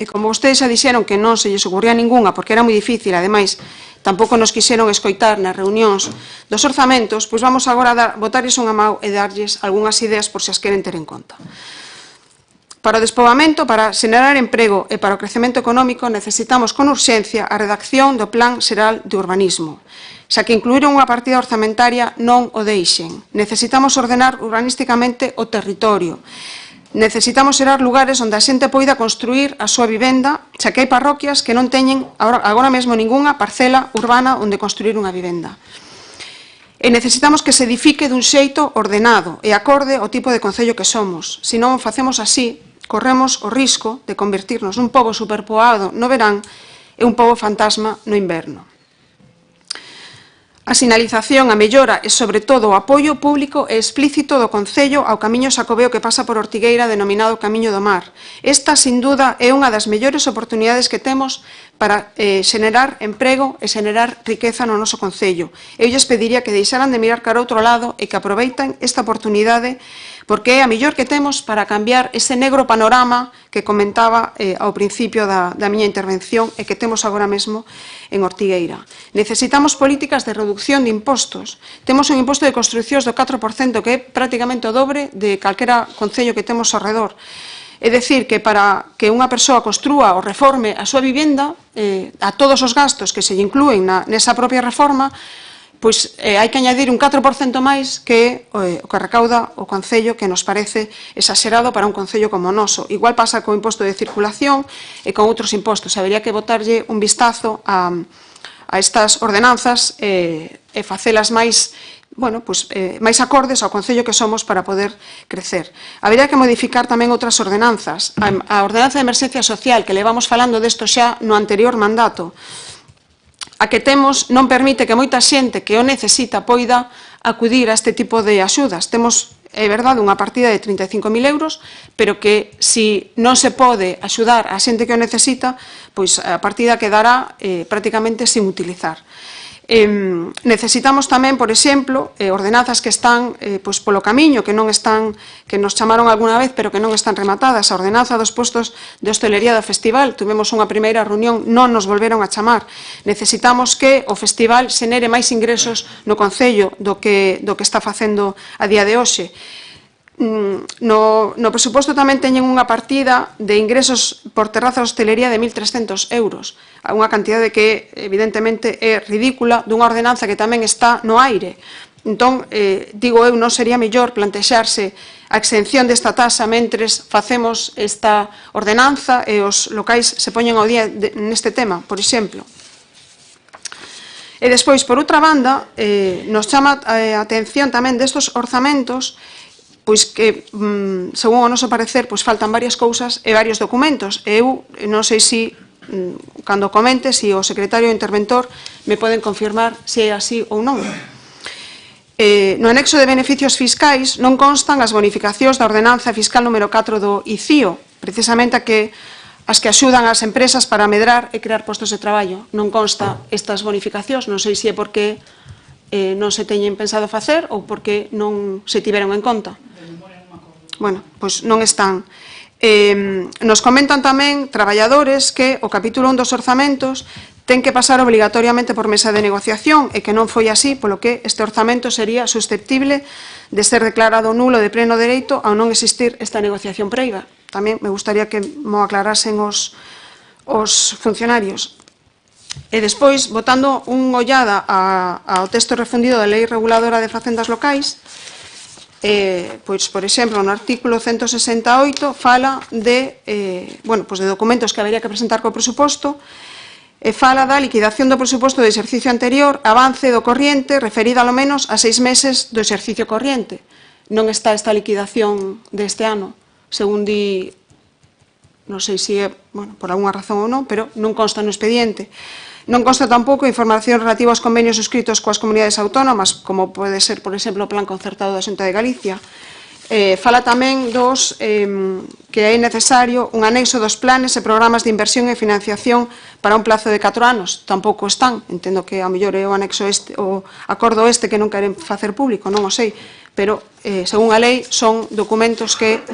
Speaker 5: E como vostedes xa dixeron que non se lles ocurría ningunha porque era moi difícil, ademais, tampouco nos quixeron escoitar nas reunións dos orzamentos, pois vamos agora a botarles unha mau e darlles algunhas ideas por se as queren ter en conta. Para o despoboamento, para xenerar emprego e para o crecemento económico necesitamos con urxencia a redacción do Plan Xeral de Urbanismo. Xa que incluíron unha partida orzamentaria non o deixen. Necesitamos ordenar urbanísticamente o territorio. Necesitamos xerar lugares onde a xente poida construir a súa vivenda, xa que hai parroquias que non teñen agora mesmo ningunha parcela urbana onde construir unha vivenda. E necesitamos que se edifique dun xeito ordenado e acorde ao tipo de concello que somos. Se non facemos así, corremos o risco de convertirnos nun pobo superpoboado no verán e un pobo fantasma no inverno. A sinalización, a mellora e, sobre todo, o apoio público e explícito do Concello ao camiño xacobeo que pasa por Ortigueira denominado Camiño do Mar. Esta, sin duda, é unha das mellores oportunidades que temos para xenerar emprego e xenerar riqueza no noso Concello. Eu lles pediría que deixaran de mirar cara a outro lado e que aproveiten esta oportunidade porque é a mellor que temos para cambiar ese negro panorama que comentaba ao principio da miña intervención e que temos agora mesmo en Ortigueira. Necesitamos políticas de reducción de impostos. Temos un imposto de construcións do 4% que é prácticamente o dobre de calquera concello que temos ao redor. É dicir, que para que unha persoa construa ou reforme a súa vivenda, a todos os gastos que se lle inclúen nesa propia reforma, pois hai que añadir un 4% máis que o que recauda o Concello, que nos parece exagerado para un Concello como o noso. Igual pasa co imposto de circulación e con outros impostos. Habería que botarlle un vistazo a estas ordenanzas e facelas máis máis acordes ao Concello que somos para poder crecer. Habería que modificar tamén outras ordenanzas. A ordenanza de emerxencia social, que levamos falando desto xa no anterior mandato, a que temos non permite que moita xente que o necesita poida acudir a este tipo de axudas. Temos, é verdade, unha partida de 35.000 euros, pero que se non se pode axudar a xente que o necesita, pois a partida quedará prácticamente sin utilizar. Necesitamos tamén, por exemplo, ordenanzas que están polo camiño, que nos chamaron algunha vez, pero que non están rematadas. A ordenanza dos postos de hostelería do festival, tuvemos unha primeira reunión, non nos volveron a chamar. Necesitamos que o festival xenere máis ingresos no Concello do que está facendo a día de hoxe. No presuposto tamén teñen unha partida de ingresos por terraza de hostelería de 1.300 euros, unha cantidade que evidentemente é ridícula dunha ordenanza que tamén está no aire. Entón, digo eu, non sería mellor plantexarse a exención desta taxa mentres facemos esta ordenanza e os locais se poñen ao día neste tema, por exemplo. E despois, por outra banda, nos chama a atención tamén destos orzamentos pois que, según o noso parecer, faltan varias cousas e varios documentos. Eu non sei se, cando comente, se o secretario interventor me poden confirmar se é así ou non. No anexo de beneficios fiscais non constan as bonificacións da ordenanza fiscal número 4 do ICIO, precisamente as que axudan ás empresas para medrar e crear postos de traballo. Non consta estas bonificacións, non sei se é porque non se teñen pensado facer ou porque non se tiveron en conta. Bueno, pois non están. Nos comentan tamén traballadores que o capítulo 1 dos orzamentos ten que pasar obligatoriamente por mesa de negociación e que non foi así, polo que este orzamento sería susceptible de ser declarado nulo de pleno dereito ao non existir esta negociación previa. Tamén me gustaría que mo aclarasen os funcionarios. E despois, botando unha ollada ao texto refundido da Lei Reguladora de Facendas Locais, pois, por exemplo, no artículo 168 fala de documentos que habería que presentar co presuposto, fala da liquidación do presuposto do exercicio anterior, avance do corriente, referida ao menos a 6 meses do exercicio corriente. Non está esta liquidación deste ano, según di, non sei se é por alguna razón ou non, pero non consta no expediente. Non consta tampouco información relativa aos convenios suscritos coas comunidades autónomas, como pode ser, por exemplo, o Plan Concertado da Xunta de Galicia. Fala tamén que é necesario un anexo dos planes e programas de inversión e financiación para un plazo de 4 anos. Tampouco están. Entendo que ao mellor é o anexo o acordo que non queren facer público, non o sei. Pero, según a lei, son documentos que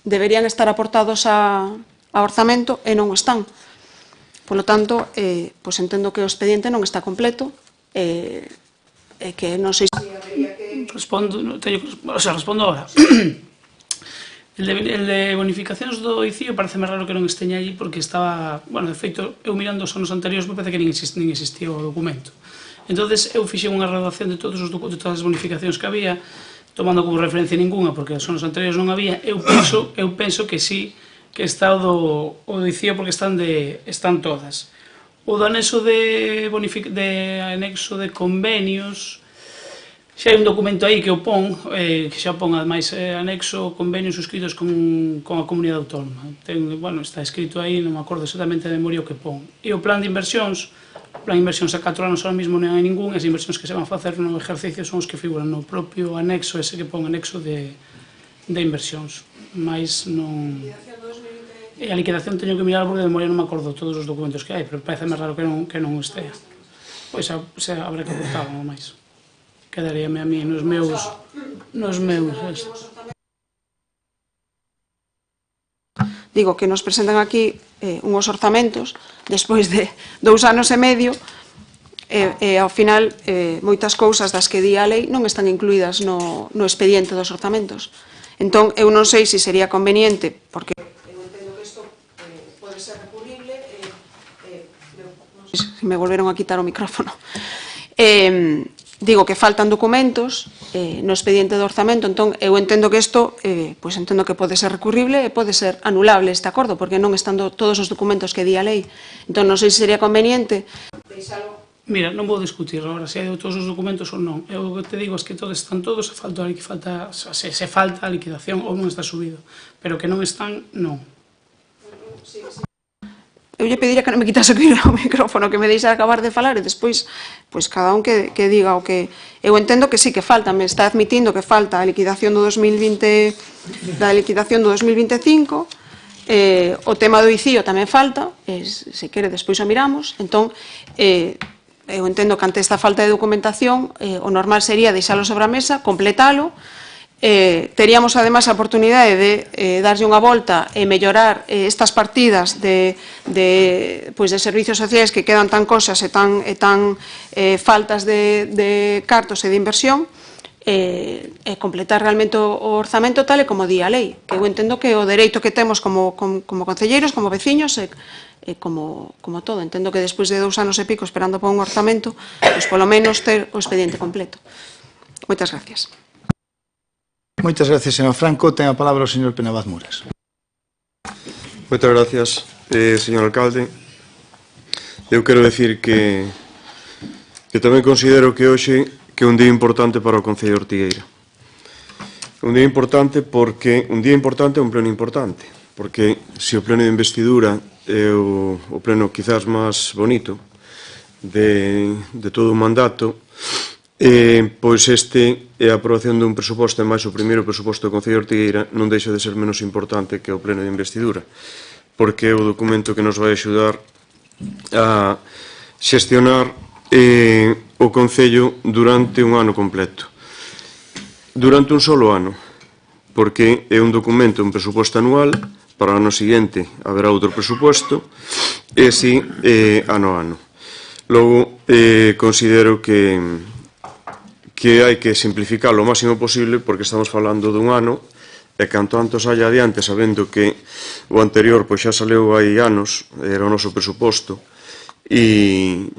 Speaker 5: deberían estar aportados a orzamento e non o están. Polo tanto, pois entendo que o expediente non está completo e que non sei se habería que...
Speaker 6: Respondo agora. El de bonificacións do ICIO pareceme raro que non esteña allí porque estaba... Bueno, de feito, eu mirando os anos anteriores me parece que nin existía o documento. Entonces eu fixen unha graduación de todas as bonificacións que había, tomando como referencia ninguna, porque os anos anteriores non había. Eu penso que sí, que está o do ICIO porque están todas. O do anexo de convenios, xa hai un documento aí que o pon, que xa pon ademais anexo convenios suscritos con a comunidade autónoma. Bueno, está escrito aí, non me acordo exactamente de memoria o que pon. E o plan de inversións, a 4 anos ahora mesmo non hai ningún, as inversións que se van a facer no exercicio son os que figuran no propio anexo, ese que pon anexo de inversións. Mais non... E a liquidación teño que mirar porque de memoria non me acordo todos os documentos que hai, pero parece máis raro que non estea. Pois habrá que aportar algo máis. Quedaríame a mí nos meus...
Speaker 5: Digo que nos presentan aquí unhos orzamentos despois de 2 anos e medio e ao final moitas cousas das que di a lei non están incluídas no expediente dos orzamentos. Entón, eu non sei se sería conveniente, porque eu entendo que isto pode ser recurrible, non sei se me volveron a quitar o micrófono. Digo que faltan documentos no expediente do orzamento, entón eu entendo que isto pois entendo que pode ser recurrible e pode ser anulable este acordo, porque non están todos os documentos que di a lei. Entón non sei se sería conveniente deixalo.
Speaker 6: Mira, non vou discutir agora se hai todos os documentos ou non. Eu o que te digo é que todos están todos, se falta a liquidación ou non está subido, pero que non están, non.
Speaker 5: Eu lle pediría que non me quitase o micrófono, que me deixara acabar de falar e despois, pois cada un que diga o que... Eu entendo que sí que falta, me está admitindo que falta a liquidación do 2020, da liquidación do 2025, o tema do ICIO tamén falta, se quere despois o miramos, entón, eu entendo que ante esta falta de documentación, o normal sería deixalo sobre a mesa, completalo, teríamos además a oportunidade de darlle unha volta e mellorar estas partidas de servicios sociais que quedan tan cosas e tan faltas de cartos e de inversión e completar realmente o orzamento tal e como di a lei, que eu entendo que o dereito que temos como concelleiros, como veciños e como todo. Entendo que despois de 2 anos e pico esperando por un orzamento, pois polo menos ter o expediente completo. Moitas gracias.
Speaker 1: Moitas gracias, señor Franco. Ten a palabra o señor Penabaz Muras.
Speaker 7: Moitas gracias, señor alcalde. Eu quero decir que tamén considero que hoxe que é un día importante para o Concello de Ortigueira. Un día importante porque un pleno importante, porque se o pleno de investidura é o pleno quizás máis bonito de todo o mandato, pois este é a aprobación dun presuposto e máis o primeiro presuposto do Concello de Ortigueira non deixa de ser menos importante que o pleno de investidura, porque é o documento que nos vai axudar a xestionar o Concello durante un ano completo. Durante un solo ano, porque é un documento, un presuposto anual, para o ano seguinte haberá outro presuposto, e así ano a ano. Logo, considero que hai que simplificar o máximo posible porque estamos falando dun ano e canto antes saia adiante sabendo que o anterior pois xa saleu hai anos, era o noso presuposto e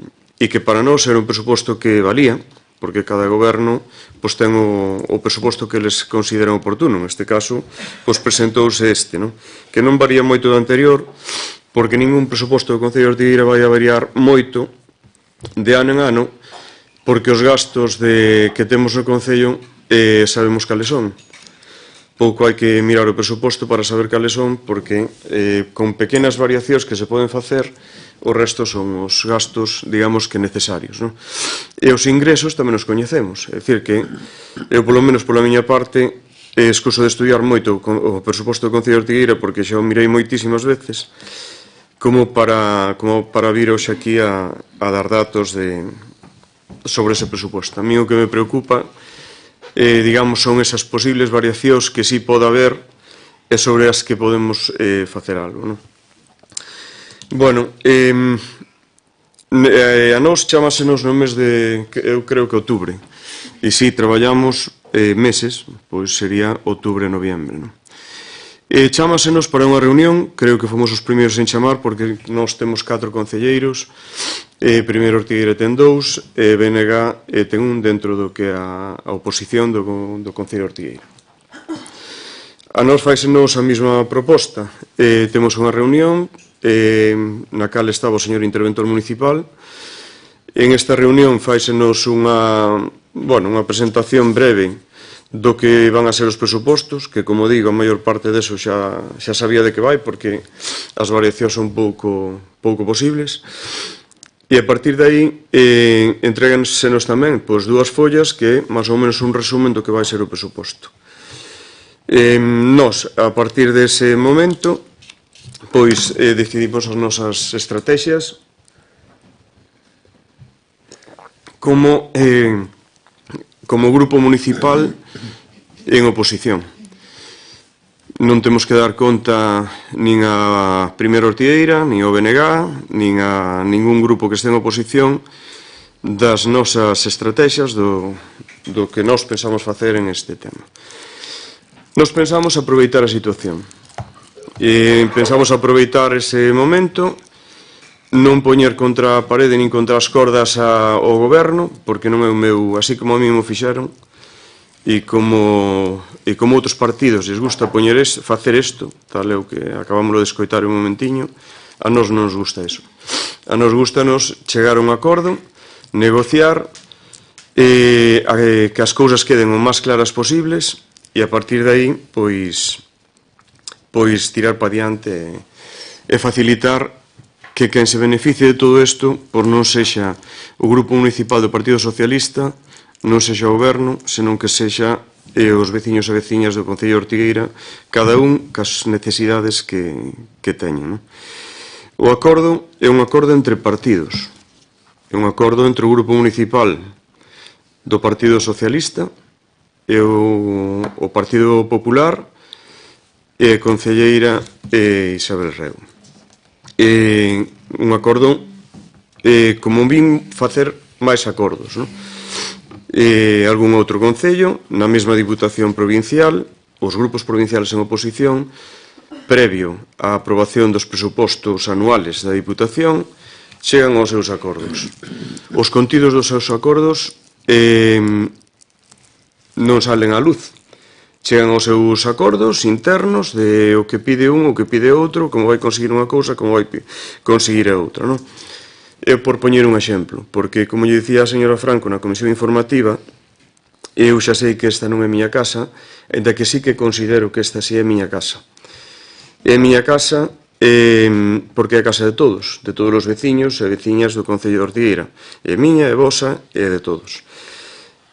Speaker 7: que para nós era un presuposto que valía porque cada goberno pois ten o presuposto que les consideran oportuno. Neste caso pois presentouse este, que non varía moito do anterior porque ningún presuposto do Concello de Ortigueira vai a variar moito de ano en ano porque os gastos que temos no Concello sabemos cales son. Pouco hai que mirar o presuposto para saber cales son, porque con pequenas variacións que se poden facer, o resto son os gastos, digamos, que necesarios. E os ingresos tamén os coñecemos. É dicir que eu, polo menos pola miña parte, escuso de estudiar moito o presuposto do Concello de Ortigueira, porque xa o mirei moitísimas veces, como para vir hoxe aquí a dar datos sobre ese presuposto. A mí o que me preocupa, digamos, son esas posibles variacións que sí pode haber e sobre as que podemos facer algo. Bueno, a nós chamásenos no mes de, eu creo que outubro. E si traballamos meses, pois sería outubro e noviembre, non? Chámasenos para unha reunión, creo que fomos os primeiros en chamar, porque nós temos 4 concelleiros, primeiro Ortigueira ten 2, e BNG ten un dentro do que a oposición do Concello de Ortigueira. A nós faisenos a mesma proposta. Temos unha reunión na cal estaba o señor interventor municipal. En esta reunión faisenos unha presentación breve do que van a ser os presupostos, que, como digo, a maior parte deso xa sabía de que vai, porque as variacións son pouco posibles. E a partir de aí entrégansenos tamén dúas follas que máis ou menos un resumen do que vai ser o presuposto. Nós, a partir dese momento, pois decidimos as nosas estrategias como grupo municipal en oposición. Non temos que dar conta nin a Primeira Ortigueira, nin ao BNG, nin a ningún grupo que este en oposición das nosas estrategias do que nós pensamos facer en este tema. Nos pensamos aproveitar a situación. Pensamos aproveitar ese momento, non poñer contra a parede nin contra as cordas ao goberno, porque non é o meu, así como a mí me fixeron, e como outros partidos les gusta facer isto, tal é o que acabámoslo de escoitar un momentiño, a nós non nos gusta iso. A nós gusta-nos chegar a un acordo, negociar, que as cousas queden o máis claras posibles, e a partir de aí, pois tirar para diante e facilitar que quen se beneficie de todo isto, por non sexa o Grupo Municipal do Partido Socialista, non sexa o goberno, senón que sexa os veciños e veciñas do Concello de Ortigueira, cada un cas necesidades que teñen. O acordo é un acordo entre partidos, é un acordo entre o Grupo Municipal do Partido Socialista e o Partido Popular e a concelleira Isabel Reu. Un acordo, como vin facer máis acordos, non? Algún outro concello, na mesma Diputación Provincial, os grupos provinciales en oposición, previo á aprobación dos presupostos anuales da Diputación, chegan aos seus acordos. Os contidos dos seus acordos non salen á luz. Chegan aos seus acordos internos de o que pide un, o que pide outro, como vai conseguir unha cousa, como vai conseguir a outra, non? É por poñer un exemplo, porque, como lle dicía a señora Franco na comisión informativa, eu xa sei que esta non é miña casa, ainda que sí que considero que esta sí é miña casa. É miña casa porque é a casa de todos os veciños e veciñas do Concello de Ortigueira. É miña, é vosa e é de todos.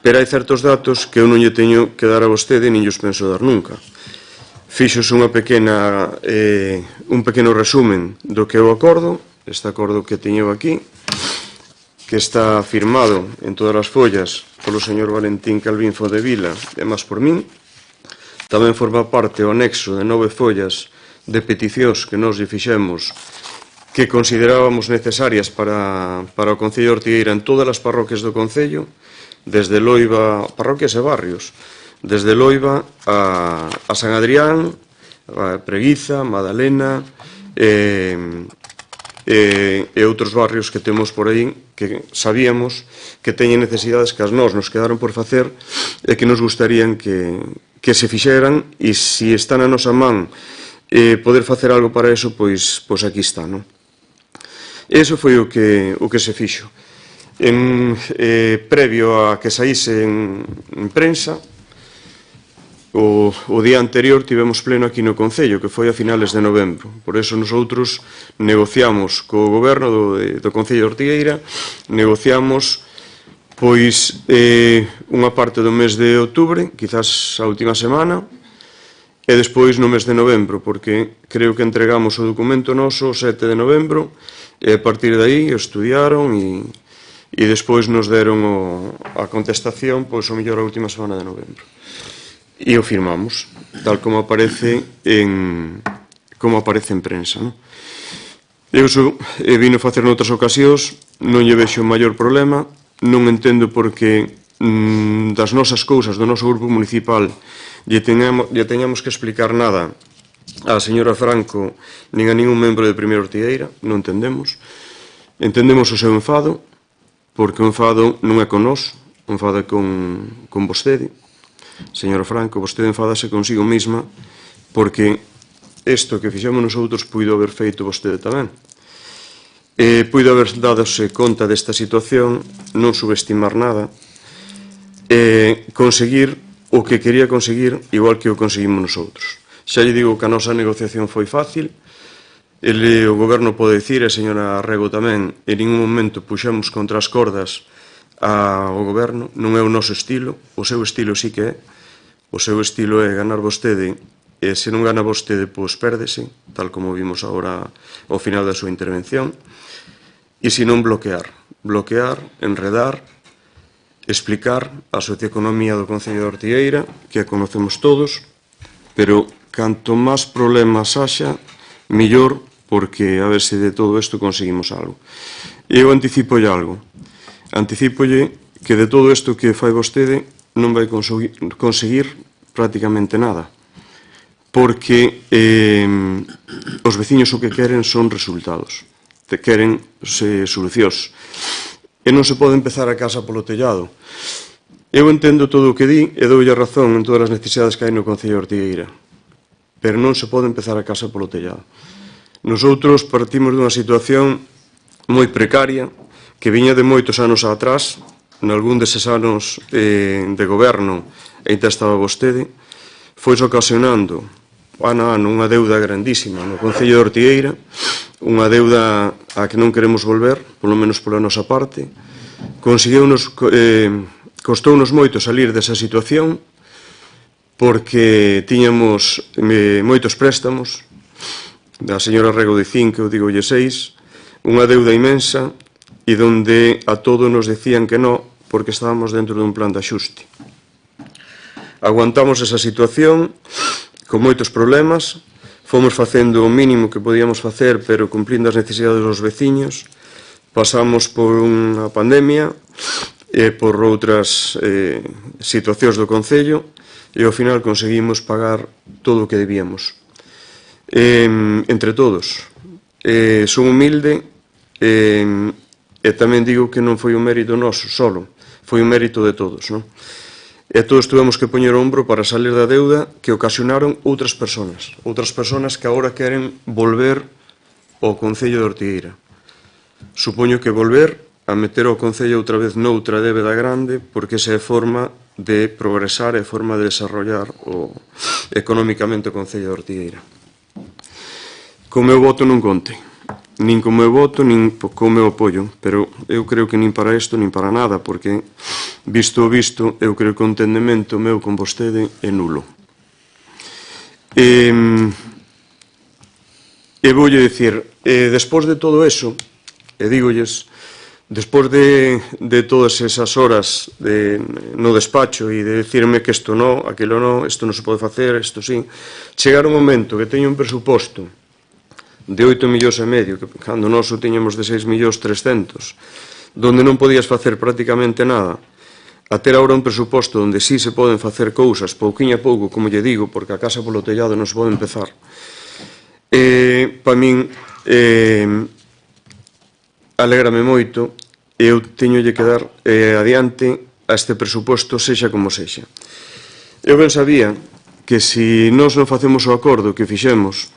Speaker 7: Pero hai certos datos que eu non lle teño que dar a vostede nin lles penso dar nunca. Fixos un pequeno resumen do que é o acordo, este acordo que teño aquí, que está firmado en todas as follas polo señor Valentín Calvín Fodevila e máis por min. Tamén forma parte o anexo de 9 follas de peticións que nós lle fixemos que considerábamos necesarias para o Concello de Ortigueira en todas as parroquias do Concello, desde Loiva, parroquias e barrios, desde Loiva a San Adrián, a Preguiza, Madalena e outros barrios que temos por aí que sabíamos que teñen necesidades que as nós nos quedaron por facer e que nos gustarían que se fixeran, e se está na nosa man poder facer algo para eso, pois aquí está, non? Eso foi o que se fixo. Previo a que saíse en prensa, o día anterior tivemos pleno aquí no Concello, que foi a finales de novembro. Por eso nosotros negociamos co goberno do Concello de Ortigueira, negociamos pois unha parte do mes de outubro, quizás a última semana, e despois no mes de novembro, porque creo que entregamos o documento noso o 7 de novembro, e a partir de aí estudiaron e despois nos deron a contestación, pois o mellor a última semana de novembro. E o firmamos, tal como aparece en prensa, non? Eu vino facer noutras ocasións, non lle vexo maior problema, non entendo porque das nosas cousas, do noso grupo municipal, lle teñamos que explicar nada á señora Franco nin a ningún membro de Primeira Ortigueira, non entendemos. Entendemos o seu enfado, porque o enfado non é con nós, o enfado é con vostede. Señora Franco, vostede enfadase consigo mesma, porque isto que fixemos nosotros puido haber feito vostede tamén. Puido haber dadose conta desta situación, non subestimar nada, conseguir o que quería conseguir igual que o conseguimos nosotros. Xa lle digo que a nosa negociación foi fácil, o goberno pode dicir, e a señora Rego tamén, en ningún momento puxemos contra as cordas ao goberno, non é o noso estilo, o seu estilo sí que é, o seu estilo é ganar vostede, e se non gana vostede, pois pérdese, tal como vimos agora ao final da súa intervención, e se non bloquear, enredar, explicar a socioeconomía do Concello de Ortigueira, que a conocemos todos, pero canto máis problemas haxa, mellor, porque a ver se de todo isto conseguimos algo. Eu anticipolle algo. Anticipolle que de todo isto que fai vostede non vai conseguir prácticamente nada, porque os veciños o que queren son resultados, queren solucións, e non se pode empezar a casa polo tellado. Eu entendo todo o que di e doulle a razón en todas as necesidades que hai no Concello de Ortigueira, pero non se pode empezar a casa polo tellado. Nosotros partimos dunha situación moi precaria, que viña de moitos anos atrás, nalgún deses anos de goberno, e ainda estaba vostede, foi ocasionando ano a ano unha deuda grandísima no Concello de Ortigueira, unha deuda a que non queremos volver, polo menos pola nosa parte. Costounos moito salir desa situación, porque tiñamos moitos préstamos, da señora Rego de 5, eu digolle 6, unha deuda imensa, e donde a todos nos decían que non, porque estábamos dentro dun plan de axuste. Aguantamos esa situación, con moitos problemas, fomos facendo o mínimo que podíamos facer, pero cumplindo as necesidades dos veciños. Pasamos por unha pandemia e por outras situacións do Concello, e ao final conseguimos pagar todo o que debíamos. Entre todos. Son humilde e tamén digo que non foi un mérito noso solo, foi un mérito de todos, non? E todos tuvemos que poñer o ombro para salir da deuda que ocasionaron outras persoas que agora queren volver ao Concello de Ortigueira. Supoño que volver a meter ao Concello outra vez noutra débeda grande, porque esa é a forma de progresar e a forma de desarrollar económicamente o Concello de Ortigueira. Co meu voto non conte, nin co meu voto, nin co meu apoio, pero eu creo que nin para isto, nin para nada, porque, visto o visto, eu creo que o entendemento meu con vostede é nulo. E voulle dicir, despois de todo eso, e dígolles, despois de todas esas horas no despacho e de decirme que isto non, aquilo non, isto non se pode facer, isto sí, chegar un momento que teño un presuposto de 8,5 millóns, que cando nós o tiñamos de 6,3 millóns, donde non podías facer prácticamente nada, a ter agora un presuposto onde sí se poden facer cousas, pouquinho a pouco, como lle digo, porque a casa polo tellado non se pode empezar. Para min, alégrame moito, e eu teñolle que dar adiante a este presuposto, sexa como sexa. Eu ben sabía que se nós non facemos o acordo que fixemos,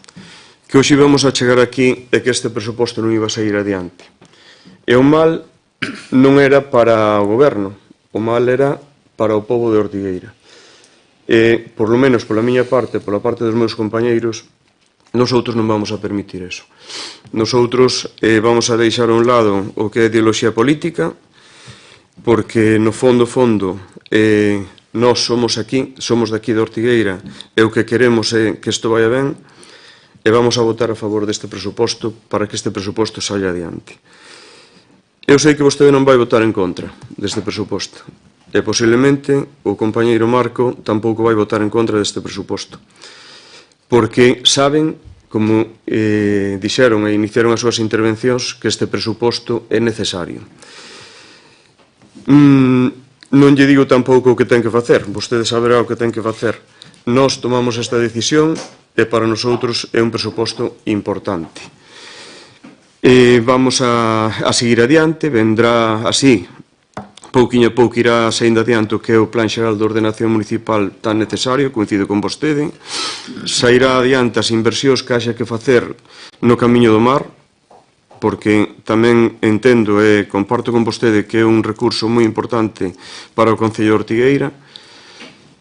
Speaker 7: que hoxe íbamos a chegar aquí e que este presuposto non iba a sair adiante. E o mal non era para o goberno, o mal era para o pobo de Ortigueira. E, por lo menos, pola miña parte, pola parte dos meus compañeiros, nosotros non vamos a permitir eso. Nosotros vamos a deixar a un lado o que é ideoloxía política, porque no fondo, nós somos aquí, somos daqui de Ortigueira, e o que queremos é que isto vaya ben, e vamos a votar a favor deste presuposto para que este presuposto saia adiante. Eu sei que vostede non vai votar en contra deste presuposto, e posiblemente o compañeiro Marco tampouco vai votar en contra deste presuposto, porque saben, como dixeron e iniciaron as súas intervencións, que este presuposto é necesario. Non lle digo tampouco o que ten que facer, vostede saberá o que ten que facer. Nós tomamos esta decisión e para nosotros é un presuposto importante. Vamos a seguir adiante, vendrá así, pouquinho a pouco irá saindo adiante o que é o Plan Xeral de Ordenación Municipal tan necesario, coincido con vostede, sairá adiante as inversións que haxa que facer no Camiño do Mar, porque tamén entendo e comparto con vostede que é un recurso moi importante para o Concello de Ortigueira.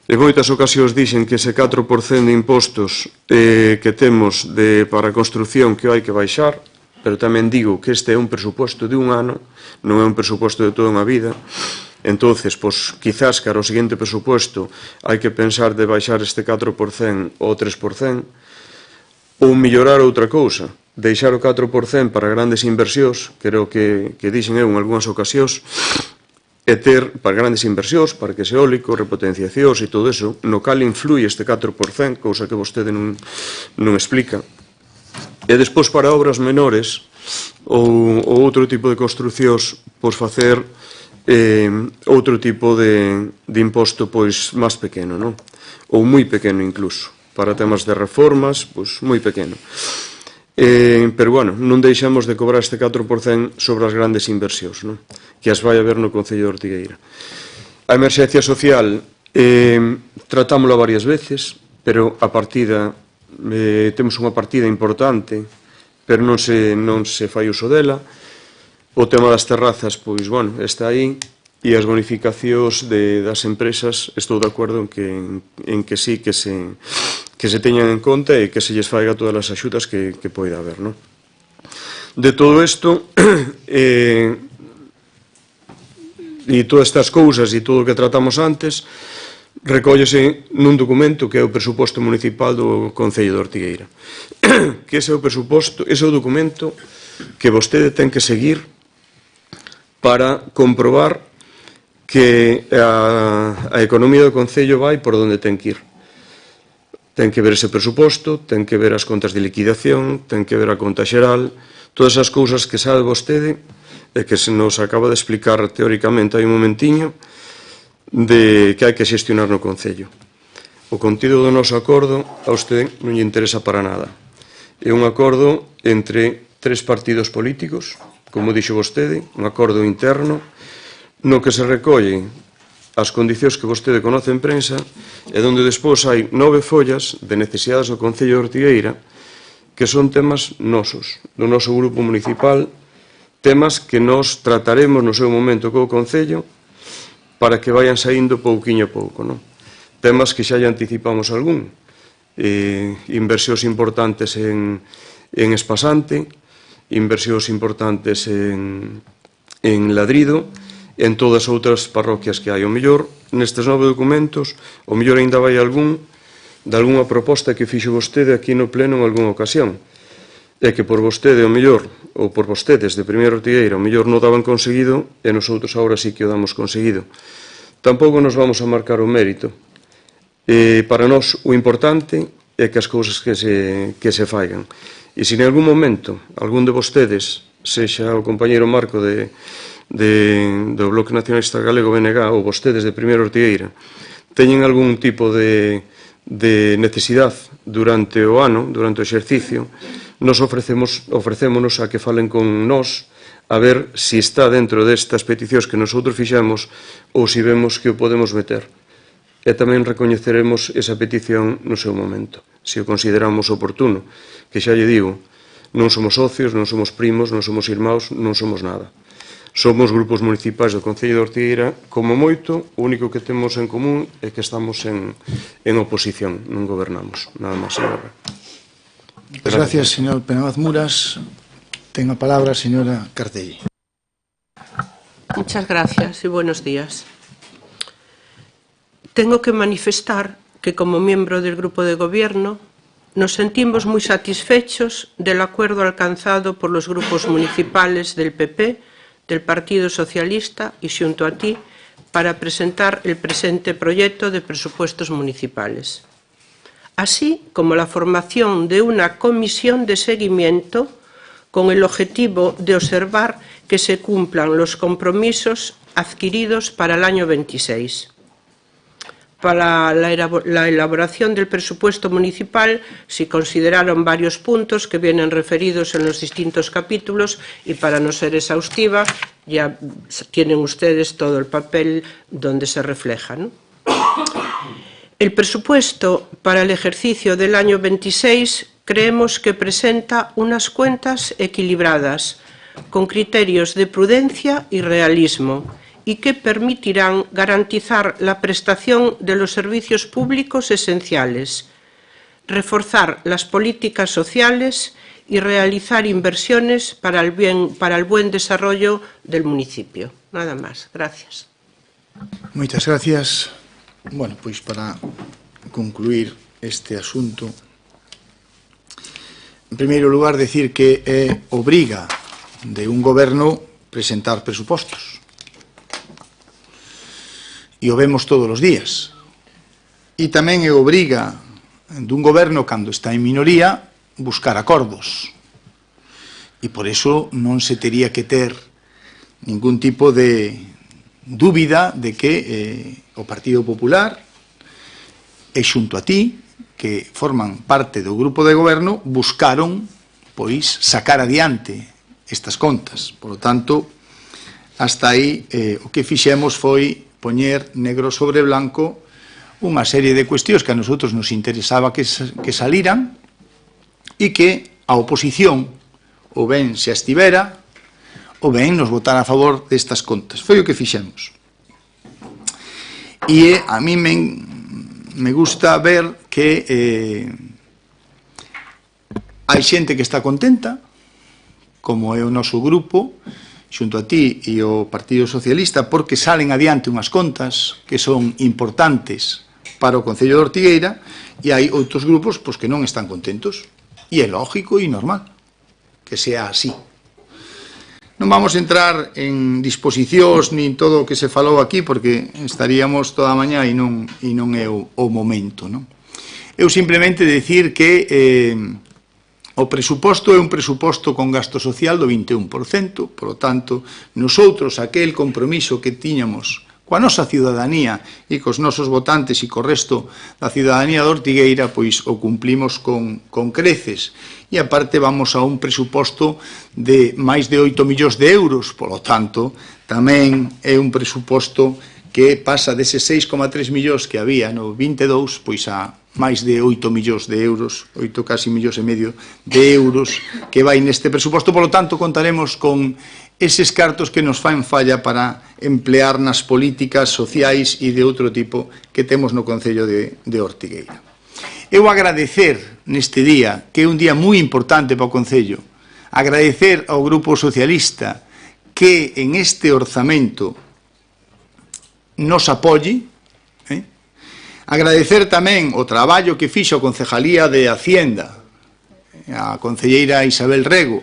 Speaker 7: En moitas ocasións dixen que ese 4% de impostos que temos para a construción que hai que baixar, pero tamén digo que este é un presuposto de un ano, non é un presuposto de toda unha vida. Entonces, pois, quizás cara ao seguinte presuposto hai que pensar de baixar este 4% ou 3%, ou mellorar outra cousa, deixar o 4% para grandes inversións, creo que dixen eu en algunhas ocasións, e ter para grandes inversións, parques eólicos, repotenciacións e todo eso, no cal influi este 4%, cousa que vostede non explica. E despois para obras menores ou outro tipo de construcións, pois facer outro tipo de imposto pois máis pequeno, non? Ou moi pequeno incluso, para temas de reformas, pois moi pequeno. Pero, bueno, non deixamos de cobrar este 4% sobre as grandes inversións, non? Que as vai haber no Concello de Ortigueira. A emerxencia social tratámola varias veces, pero a partida temos unha partida importante, pero non se fai uso dela. O tema das terrazas, pois, bueno, está aí, e as bonificacións das empresas, estou de acordo en que sí, que se teñan en conta e que se lles faiga todas as axudas que poida haber, non? De todo isto, e todas estas cousas e todo o que tratamos antes, recóllese nun documento que é o presuposto municipal do Concello de Ortigueira. Que ese é o presuposto, ese é o documento que vostede ten que seguir para comprobar que a economía do Concello vai por onde ten que ir. Ten que ver ese presuposto, ten que ver as contas de liquidación, ten que ver a conta xeral, todas as cousas que sabe vostede e que se nos acaba de explicar teóricamente hai un momentiño, de que hai que xestionar no Concello. O contido do noso acordo a usted non lle interesa para nada. É un acordo entre 3 partidos políticos, como dixo vostede, un acordo interno, no que se recollen as condicións que vostede conoce en prensa e onde despois hai 9 follas de necesidades do Concello de Ortigueira que son temas nosos, do noso grupo municipal, temas que nos trataremos no seu momento co Concello para que vayan saindo pouquiño a pouco, non? Temas que xa lle anticipamos algún. Inversións importantes en Espasante, inversións importantes en Ladrido, en todas as outras parroquias que hai. O mellor, nestes 9 documentos, o mellor ainda vai algún de algunha proposta que fixo vostede aquí no pleno en algunha ocasión. É que por vostede, o mellor, ou por vostedes de Primeira Ortigueira, o mellor non daban conseguido e nosotros agora sí que o damos conseguido. Tampouco nos vamos a marcar o mérito. Para nós o importante é que as cousas que se faigan. E se en algún momento algún de vostedes, sexa o compañeiro Marco do Bloque Nacionalista Galego BNG ou vostedes de Primeira Ortigueira, teñen algún tipo de necesidade durante o ano, durante o exercicio, nos ofrecémonos a que falen con nós a ver se está dentro destas peticións que nosotros fixemos ou se vemos que o podemos meter. E tamén recoñeceremos esa petición no seu momento, se o consideramos oportuno, que xa lle digo, non somos socios, non somos primos, non somos irmãos, non somos nada. Somos grupos municipais do Concello de Ortigueira, como moito, o único que temos en común é que estamos en oposición, non gobernamos, nada máis, señora.
Speaker 1: Gracias, señor Penabaz Muras. Ten a palabra a señora Cartelli.
Speaker 8: Muchas gracias y buenos días. Tengo que manifestar que como miembro del grupo de gobierno nos sentimos muy satisfechos del acuerdo alcanzado por los grupos municipales del PP, del Partido Socialista y xunto a ti para presentar el presente proyecto de presupuestos municipales. así como la formación de una comisión de seguimiento con el objetivo de observar que se cumplan los compromisos adquiridos para el año 26. Para la elaboración del presupuesto municipal se consideraron varios puntos que vienen referidos en los distintos capítulos y para no ser exhaustiva ya tienen ustedes todo el papel donde se refleja, ¿no? El presupuesto para el ejercicio del año 26 creemos que presenta unas cuentas equilibradas, con criterios de prudencia y realismo, y que permitirán garantizar la prestación de los servicios públicos esenciales, reforzar las políticas sociales y realizar inversiones para el buen desarrollo del municipio. Nada más. Gracias.
Speaker 1: Moitas gracias. Bueno, pois para concluir este asunto, en primeiro lugar, decir que é obriga de un goberno presentar presupostos. E o vemos todos os días. E tamén é obriga dun goberno, cando está en minoría, buscar acordos. E por iso non se tería que ter ningún tipo de dúbida de que o Partido Popular e xunto a ti, que forman parte do grupo de goberno, buscaron pois sacar adiante estas contas. Por lo tanto, hasta aí o que fixemos foi poñer negro sobre blanco unha serie de cuestións que a nosotros nos interesaba que saliran e que a oposición ou ben se estivera ou ben nos votara a favor destas contas. Foi o que fixemos. E a mí me gusta ver que hai xente que está contenta, como é o noso grupo, xunto a ti e o Partido Socialista, porque salen adiante unhas contas que son importantes para o Concello de Ortigueira, e hai outros grupos pois, que non están contentos. E é lógico e normal que sea así. Non vamos a entrar en disposicións nin todo o que se falou aquí, porque estaríamos toda a mañá e non é o momento. Non? Eu simplemente decir que o presuposto é un presuposto con gasto social do 21%, por lo tanto, nosotros aquel compromiso que tiñamos coa nosa ciudadanía e cos nosos votantes e co resto da ciudadanía de Ortigueira, pois o cumplimos con creces. E aparte vamos a un presuposto de máis de 8 millóns de euros, por lo tanto, tamén é un presuposto que pasa deses 6,3 millóns que había no 22, pois a máis de 8 millóns de euros, 8 casi millóns e medio de euros que vai neste presuposto. Por lo tanto, contaremos con eses cartos que nos fan falla para emplear nas políticas sociais e de outro tipo que temos no Concello de Ortigueira. Eu agradecer neste día, que é un día moi importante para o Concello, agradecer ao Grupo Socialista que en este orzamento nos apoie, agradecer tamén o traballo que fixo a Concejalía de Hacienda, a concelleira Isabel Rego,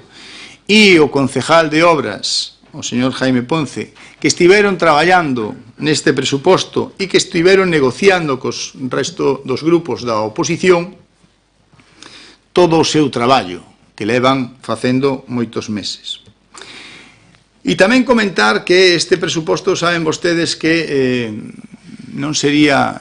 Speaker 1: e o concejal de Obras, o señor Jaime Ponce, que estiveron traballando neste presuposto e que estiveron negociando cos resto dos grupos da oposición todo o seu traballo, que levan facendo moitos meses. E tamén comentar que este presuposto, saben vostedes que non sería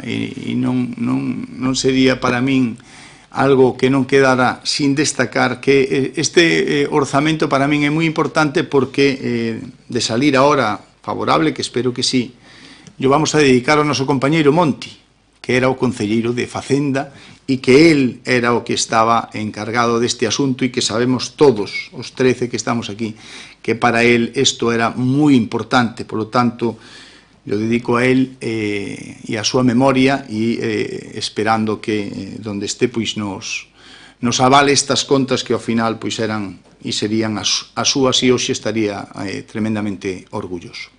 Speaker 1: non sería para min algo que non quedara sin destacar que este orzamento para min é moi importante porque de salir ahora favorable, que espero que sí, yo vamos a dedicar ao noso compañeiro Monti, que era o concelleiro de Facenda e que él era o que estaba encargado deste asunto e que sabemos todos, os 13 que estamos aquí, que para él isto era moi importante. Por lo tanto, yo dedico a él e a súa memoria e esperando que donde este pois nos avale estas contas que ao final pois eran e serían as súas, e hoxe estaría tremendamente orgulloso.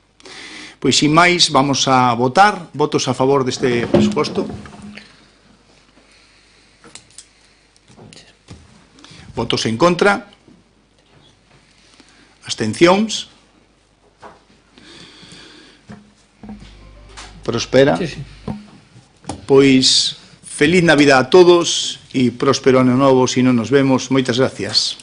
Speaker 1: Pois sin máis vamos a votar. Votos a favor deste presuposto? Votos en contra? Abstencións? Prospera?
Speaker 2: Sí, sí.
Speaker 1: Pois Feliz Navidad a todos e próspero ano novo se non nos vemos. Moitas gracias.